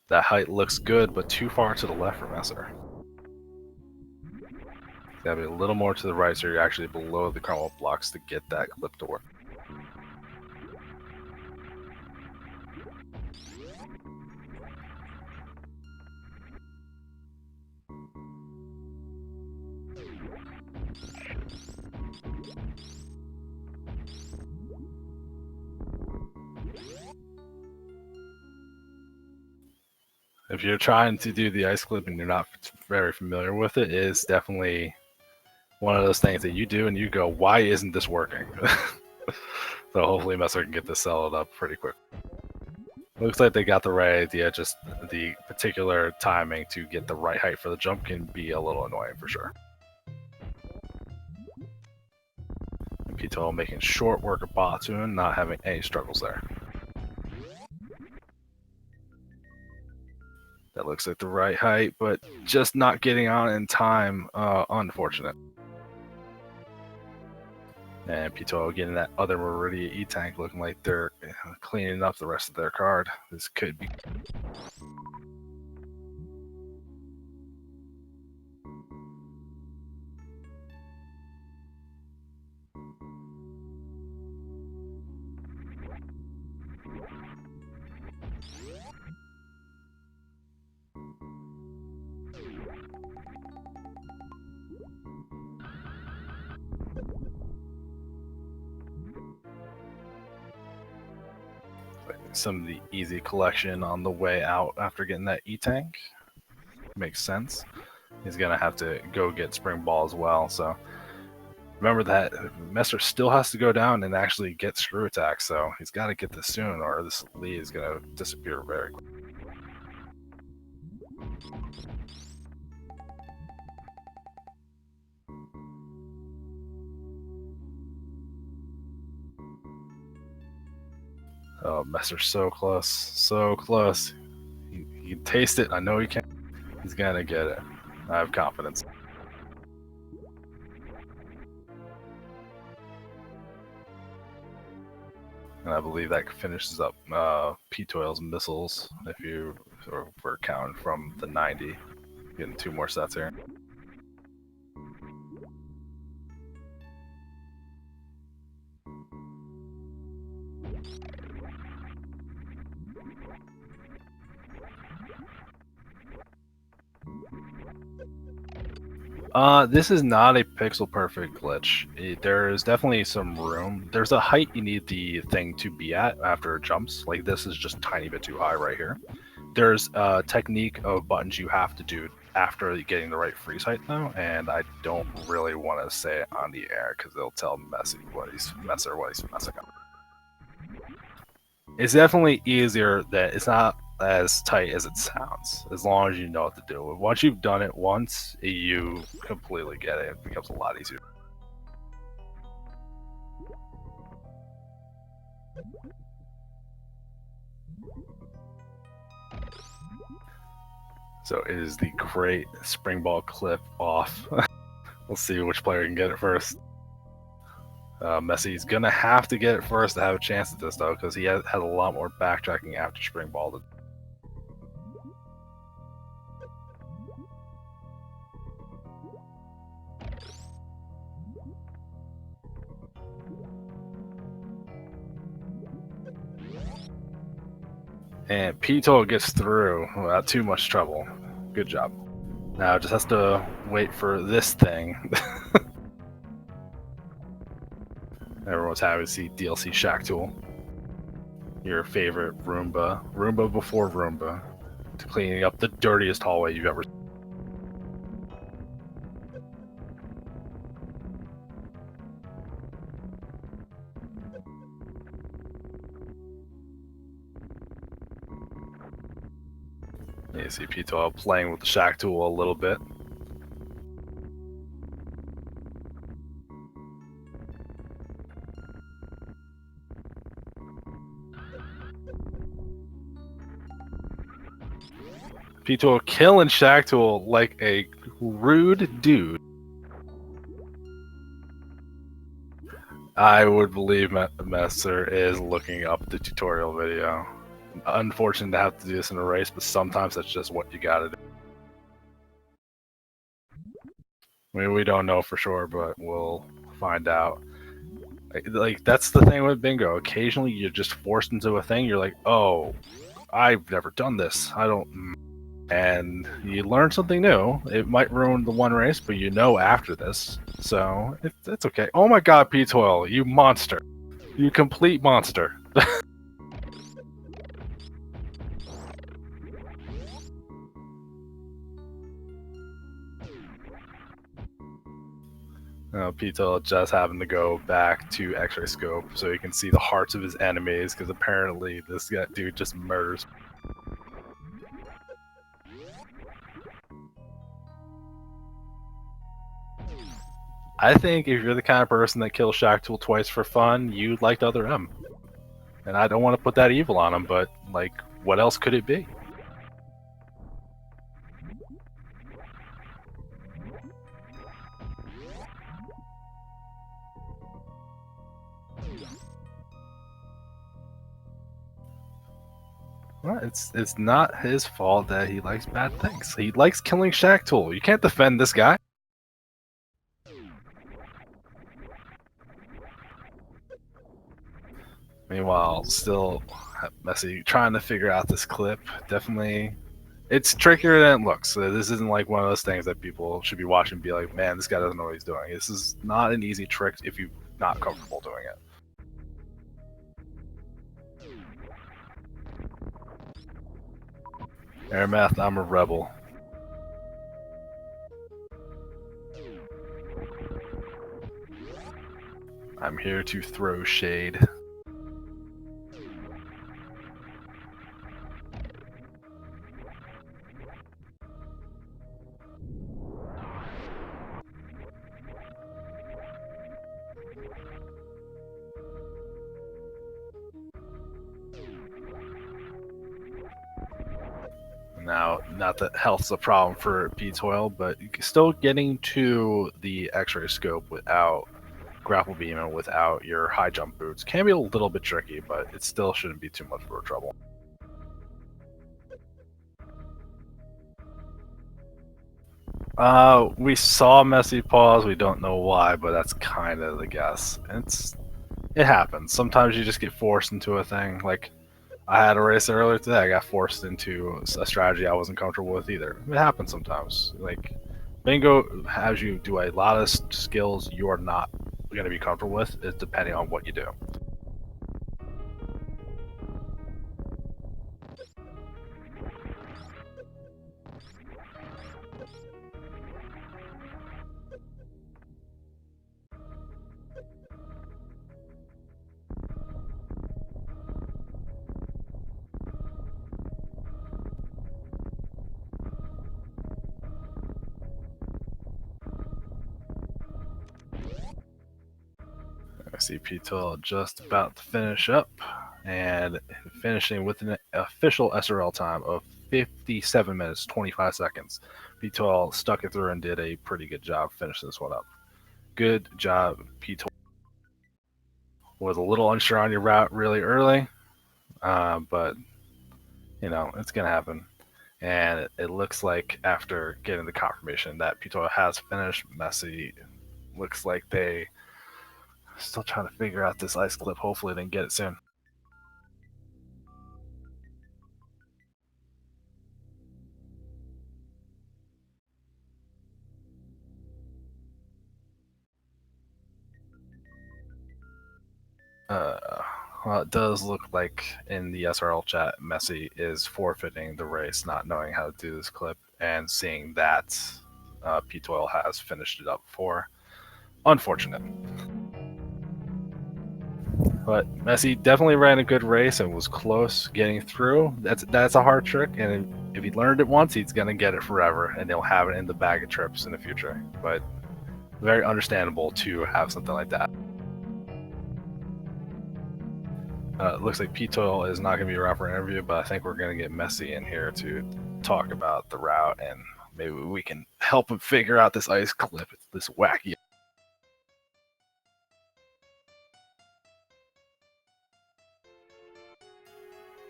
That height looks good, but too far to the left for Mesyr. Gotta be a little more to the right so you're actually below the crumble blocks to get that clip to work. If you're trying to do the ice clip and you're not very familiar with it, it is definitely one of those things that you do and you go, why isn't this working? So hopefully Mesyr can get this settled up pretty quick. Looks like they got the right idea, just the particular timing to get the right height for the jump can be a little annoying for sure. And ptoil making short work of Batoon, not having any struggles there. That looks like the right height, but just not getting on in time. Unfortunate. And ptoil getting that other Meridia E-Tank looking like they're cleaning up the rest of their card. This could be... some of the easy collection on the way out after getting that E-Tank. Makes sense. He's going to have to go get Spring Ball as well, so remember that Mesyr still has to go down and actually get Screw Attack, so he's got to get this soon or this lead is going to disappear very quickly. Oh, Mesyr's so close, so close. He can taste it. I know he can. He's gonna get it. I have confidence. And I believe that finishes up ptoil's missiles. If you were counting from the 90, getting 2 more sets here. This is not a pixel perfect glitch. There is definitely some room. There's a height you need the thing to be at after it jumps. Like this is just a tiny bit too high right here. There's a technique of buttons you have to do after getting the right freeze height though, and I don't really want to say it on the air because it'll tell Mesyr what he's messing up. It's definitely easier that it's not as tight as it sounds, as long as you know what to do. Once you've done it once, you completely get it. It becomes a lot easier. So it is the great spring ball clip off. We'll see which player can get it first. Messy's gonna have to get it first to have a chance at this though, because he had a lot more backtracking after spring ball. And ptoil gets through without too much trouble. Good job. Now just has to wait for this thing. Everyone's happy to see DLC Shack Tool. Your favorite Roomba. Roomba before Roomba. To cleaning up the dirtiest hallway you've ever seen. You see ptoil playing with the Shack Tool a little bit. ptoil killing Shack Tool like a rude dude. I would believe Mesyr is looking up the tutorial video. Unfortunate to have to do this in a race, but sometimes that's just what you gotta do. I mean, we don't know for sure, but we'll find out. Like that's the thing with bingo. Occasionally, you're just forced into a thing. You're like, oh, I've never done this. I don't. And you learn something new. It might ruin the one race, but you know after this, so it's okay. Oh my God, ptoil, you monster! You complete monster! ptoil just happened to go back to X-ray scope so he can see the hearts of his enemies, because apparently this dude just murders. I think if you're the kind of person that kills Shack Tool twice for fun, you'd like the other M. And I don't want to put that evil on him, but like, what else could it be? Well, it's not his fault that he likes bad things. He likes killing Shack Tool. You can't defend this guy. Meanwhile, still Mesyr trying to figure out this clip. Definitely, it's trickier than it looks. This isn't like one of those things that people should be watching and be like, man, this guy doesn't know what he's doing. This is not an easy trick if you're not comfortable doing it. Airmath, I'm a rebel. I'm here to throw shade. Now, not that health's a problem for ptoil, but still getting to the X-ray scope without grapple beam and without your high jump boots can be a little bit tricky, but it still shouldn't be too much for trouble. We saw Mesyr pause. We don't know why, but that's kind of the guess. It happens. Sometimes you just get forced into a thing. Like, I had a race earlier today. I got forced into a strategy I wasn't comfortable with either. It happens sometimes. Like, bingo has you do a lot of skills you are not going to be comfortable with, is depending on what you do. I see ptoil just about to finish up, and finishing with an official SRL time of 57 minutes 25 seconds. ptoil stuck it through and did a pretty good job finishing this one up. Good job, ptoil. Was a little unsure on your route really early, but you know it's gonna happen. And it looks like after getting the confirmation that ptoil has finished, Mesyr looks like they still trying to figure out this ice clip. Hopefully they can get it soon. Well, it does look like in the SRL chat, Mesyr is forfeiting the race, not knowing how to do this clip, and seeing that ptoil has finished it up for. Unfortunate. But Mesyr definitely ran a good race and was close getting through. That's a hard trick, and if he learned it once, he's gonna get it forever, and he'll have it in the bag of trips in the future. But very understandable to have something like that. Looks like ptoil is not going to be around for an interview, but I think we're going to get Mesyr in here to talk about the route, and maybe we can help him figure out this ice clip. It's this wacky.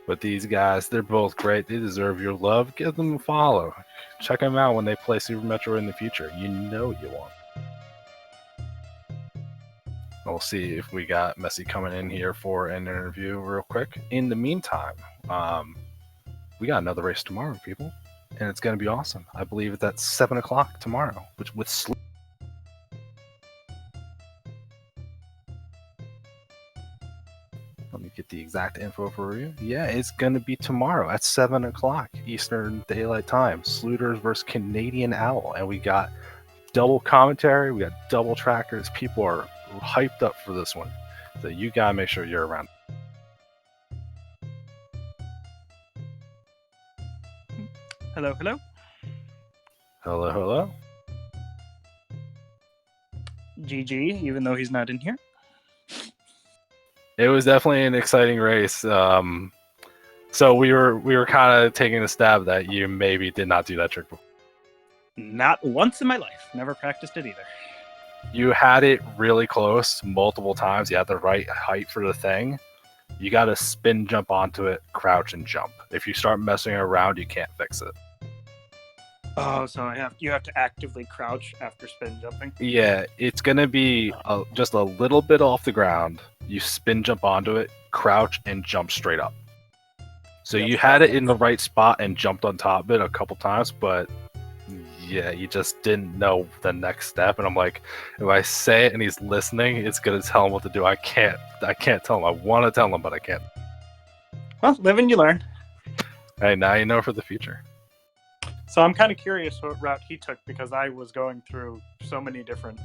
But these guys, they're both great. They deserve your love. Give them a follow. Check them out when they play Super Metroid in the future. You know you want. We'll see if we got Mesyr coming in here for an interview real quick. In the meantime, we got another race tomorrow, people, and it's going to be awesome. I believe it's at 7 o'clock tomorrow, which with sleep. Let me get the exact info for you. Yeah, it's going to be tomorrow at 7 o'clock Eastern Daylight Time. Sluters versus Canadian Owl, and we got double commentary. We got double trackers. People are hyped up for this one, so you gotta make sure you're around. Hello, hello. Hello, hello. GG, even though he's not in here. It was definitely an exciting race. So we were kind of taking a stab that you maybe did not do that trick before. Not once in my life. Never practiced it either. You had it really close multiple times. You had the right height for the thing, You gotta spin jump onto it, crouch, and jump. If you start messing around, you can't fix it. Oh, so you have to actively crouch after spin jumping? Yeah, it's gonna be just a little bit off the ground. You spin jump onto it, crouch, and jump straight up. So Yes, you had it in the right spot and jumped on top of it a couple times, but yeah, you just didn't know the next step. And I'm like, if I say it and he's listening, it's gonna tell him what to do. I can't tell him. I want to tell him, but I can't. Well, live and you learn. Hey, now you know for the future. So I'm kind of curious what route he took, because I was going through so many different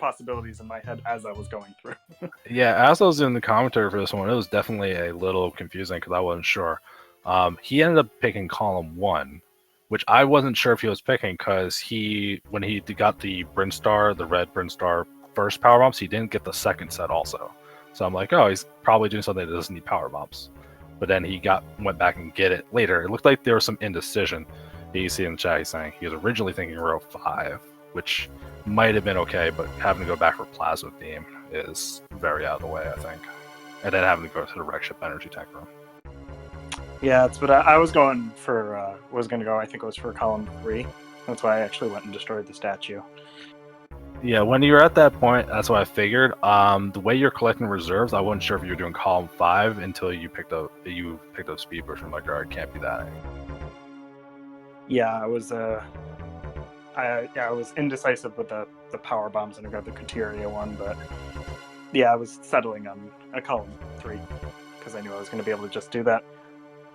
possibilities in my head as I was going through. Yeah, as I was in the commentary for this one, it was definitely a little confusing because I wasn't sure. He ended up picking column 1, which I wasn't sure if he was picking because when he got the Brinstar, the red Brinstar first power bumps, he didn't get the second set also. So I'm like, oh, he's probably doing something that doesn't need power bumps. But then he went back and get it later. It looked like there was some indecision. You see in the chat, he's saying he was originally thinking row 5, which might have been okay, but having to go back for Plasma Beam is very out of the way, I think. And then having to go to the Wreck Ship Energy Tank room. Yeah, that's what I was going for. Was going to go. I think it was for column 3. That's why I actually went and destroyed the statue. Yeah, when you're at that point, that's what I figured. The way you're collecting reserves, I wasn't sure if you were doing column 5 until you picked up Speed Boost. I'm like, all right, can't be that. Yeah, I was. I was indecisive with the power bombs, and I got the Criteria one, but yeah, I was settling on a column 3 because I knew I was going to be able to just do that.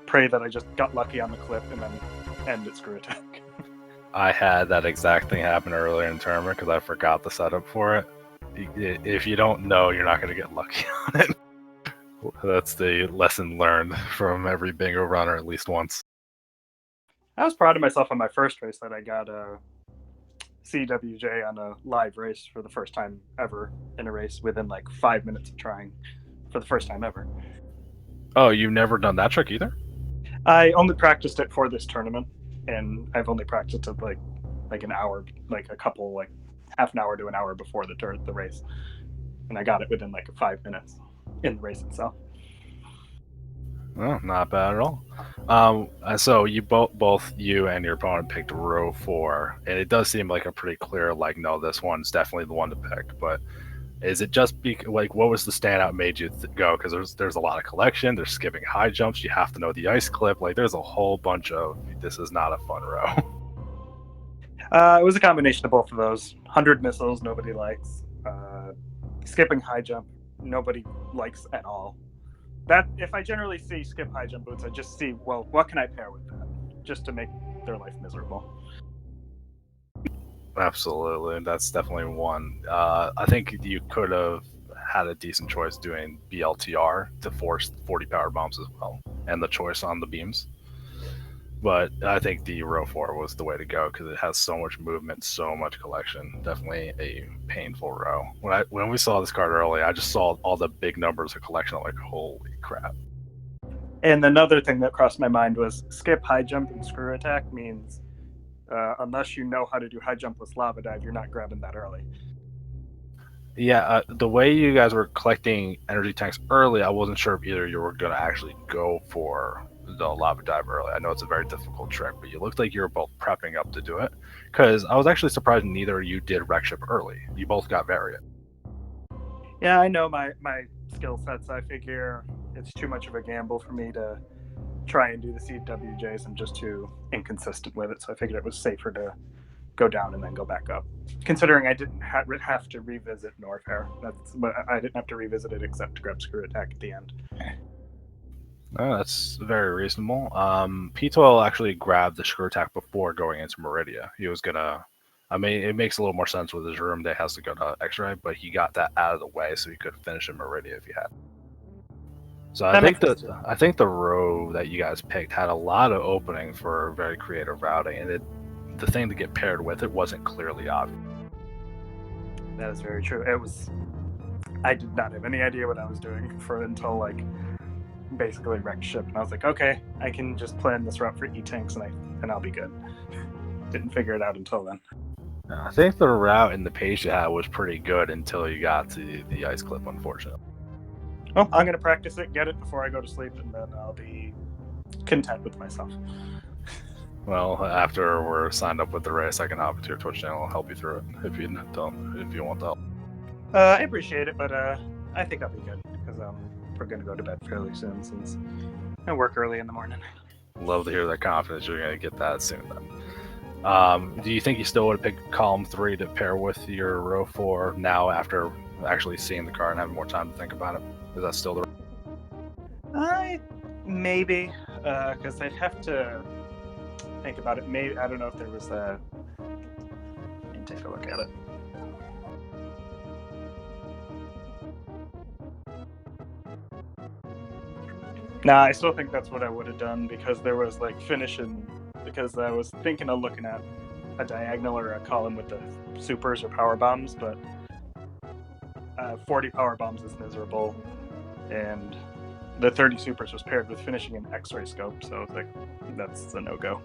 Pray that I just got lucky on the clip and then end at screw attack. I had that exact thing happen earlier in the tournament because I forgot the setup for it. If you don't know, you're not going to get lucky on it. That's the lesson learned from every bingo runner at least once. I was proud of myself on my first race that I got a CWJ on a live race for the first time ever in a race within like 5 minutes of trying for the first time ever. Oh, you've never done that trick either? I only practiced it for this tournament, and I've only practiced it like an hour, like a couple, like half an hour to an hour before the race, and I got it within like 5 minutes in the race itself. Well, not bad at all. So you both you and your opponent picked row 4, and it does seem like a pretty clear, like, no, this one's definitely the one to pick. But is it just like, what was the standout made you go? Because there's a lot of collection. There's skipping high jumps. You have to know the ice clip. Like, there's a whole bunch of this is not a fun row. It was a combination of both of those. 100 missiles, nobody likes. Skipping high jump, nobody likes at all. That if I generally see skip high jump boots, I just see, well, what can I pair with that, just to make their life miserable. Absolutely, that's definitely one. I think you could have had a decent choice doing BLTR to force 40 power bombs as well, and the choice on the beams. But I think the row 4 was the way to go because it has so much movement, so much collection. Definitely a painful row. When we saw this card early, I just saw all the big numbers of collection. I'm like, holy crap. And another thing that crossed my mind was skip high jump and screw attack means unless you know how to do high jump with lava dive, you're not grabbing that early. Yeah, the way you guys were collecting energy tanks early, I wasn't sure if either you were going to actually go for the lava dive early. I know it's a very difficult trick, but you looked like you were both prepping up to do it. Because I was actually surprised neither of you did wreck ship early. You both got variant. Yeah, I know my skill sets. I figure it's too much of a gamble for me to try and do the CWJs. I'm just too inconsistent with it, so I figured it was safer to go down and then go back up. Considering I didn't have to revisit Norfair. I didn't have to revisit it except to grab screw attack at the end. Oh, that's very reasonable. ptoil actually grabbed the screw attack before going into Meridia. He was gonna. I mean, it makes a little more sense with his room that has to go to X-ray, but he got that out of the way so he could finish in Meridia if he had. So I think the row that you guys picked had a lot of opening for very creative routing, and the thing to get paired with it wasn't clearly obvious. That is very true. I did not have any idea what I was doing until like basically wrecked ship, and I was like, okay, I can just plan this route for E-tanks and I'll be good. Didn't figure it out until then. I think the route in the page you had was pretty good until you got to the ice clip, unfortunately. Well, I'm going to practice it, get it before I go to sleep, and then I'll be content with myself. Well, after we're signed up with the race, I can hop into your Twitch channel and help you through it if you want that. I appreciate it, but I think I'll be good because we're going to go to bed fairly soon since I work early in the morning. Love to hear that confidence. You're going to get that soon then. Do you think you still would pick column 3 to pair with your row 4 now after actually seeing the car and having more time to think about it? Is that still the... Maybe, because I'd have to think about it. Maybe, I don't know if there was a... Let me take a look at it. Nah, I still think that's what I would have done because there was like finishing, because I was thinking of looking at a diagonal or a column with the supers or power bombs, but 40 power bombs is miserable, and the 30 supers was paired with finishing an X-ray scope, so I was like, that's a no-go.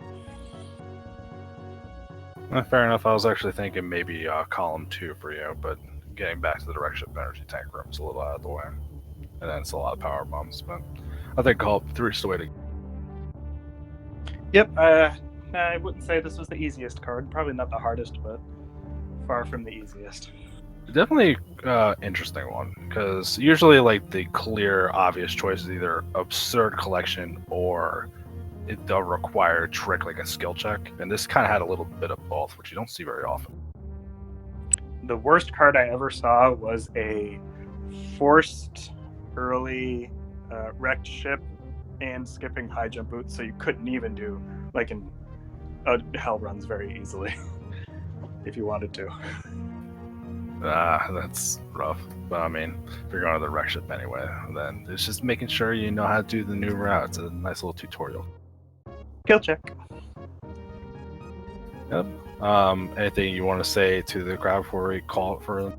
Fair enough. I was actually thinking maybe column 2 for you, but getting back to the direct ship energy tank room is a little out of the way. And then it's a lot of power bombs, but I think column 3 is the way to... Yep, I wouldn't say this was the easiest card. Probably not the hardest, but far from the easiest. Definitely interesting one, because usually like the clear, obvious choice is either absurd collection or the required trick like a skill check, and this kind of had a little bit of both, which you don't see very often. The worst card I ever saw was a forced early wrecked ship and skipping high jump boots, so you couldn't even do like in hell runs very easily if you wanted to. That's rough. But I mean, if you're going to the wreck ship anyway, then it's just making sure you know how to do the new route. It's a nice little tutorial. Skill check. Yep. Anything you want to say to the crowd before we call it for...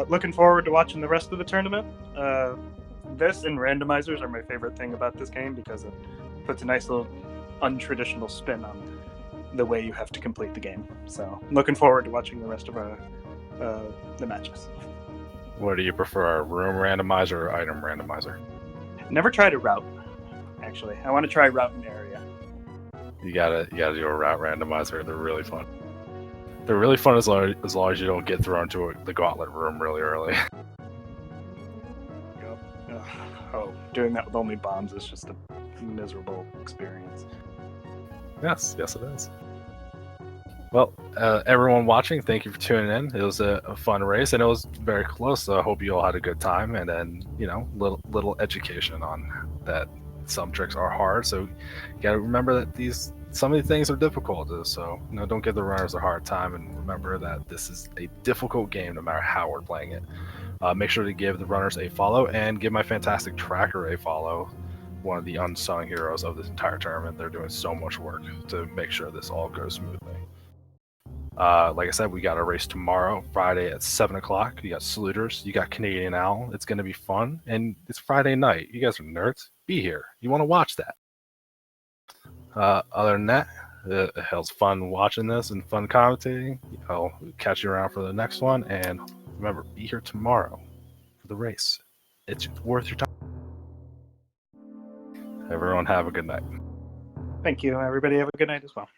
Looking forward to watching the rest of the tournament. This and randomizers are my favorite thing about this game because it puts a nice little untraditional spin on the way you have to complete the game. So I'm looking forward to watching the rest of the matches. What do you prefer, a room randomizer or item randomizer? Never tried a route, actually. I want to try route and area. You gotta do a route randomizer. They're really fun. They're really fun as long as you don't get thrown to the gauntlet room really early. Oh, doing that with only bombs is just a miserable experience. Yes, it is. Well, everyone watching, thank you for tuning in. It was a fun race, and it was very close, so I hope you all had a good time. And then, little education on that some tricks are hard, so you gotta remember that some of these things are difficult. So, don't give the runners a hard time, and remember that this is a difficult game no matter how we're playing it. Make sure to give the runners a follow, and give my fantastic tracker a follow, one of the unsung heroes of this entire tournament. They're doing so much work to make sure this all goes smoothly. Like I said, we got a race tomorrow, Friday at 7 o'clock. You got Saluters, you got Canadian Owl. It's going to be fun, and it's Friday night. You guys are nerds. Be here. You want to watch that. Other than that, it was fun watching this and fun commentating. I'll catch you around for the next one, and remember, be here tomorrow for the race. It's worth your time. Everyone have a good night. Thank you, everybody. Have a good night as well.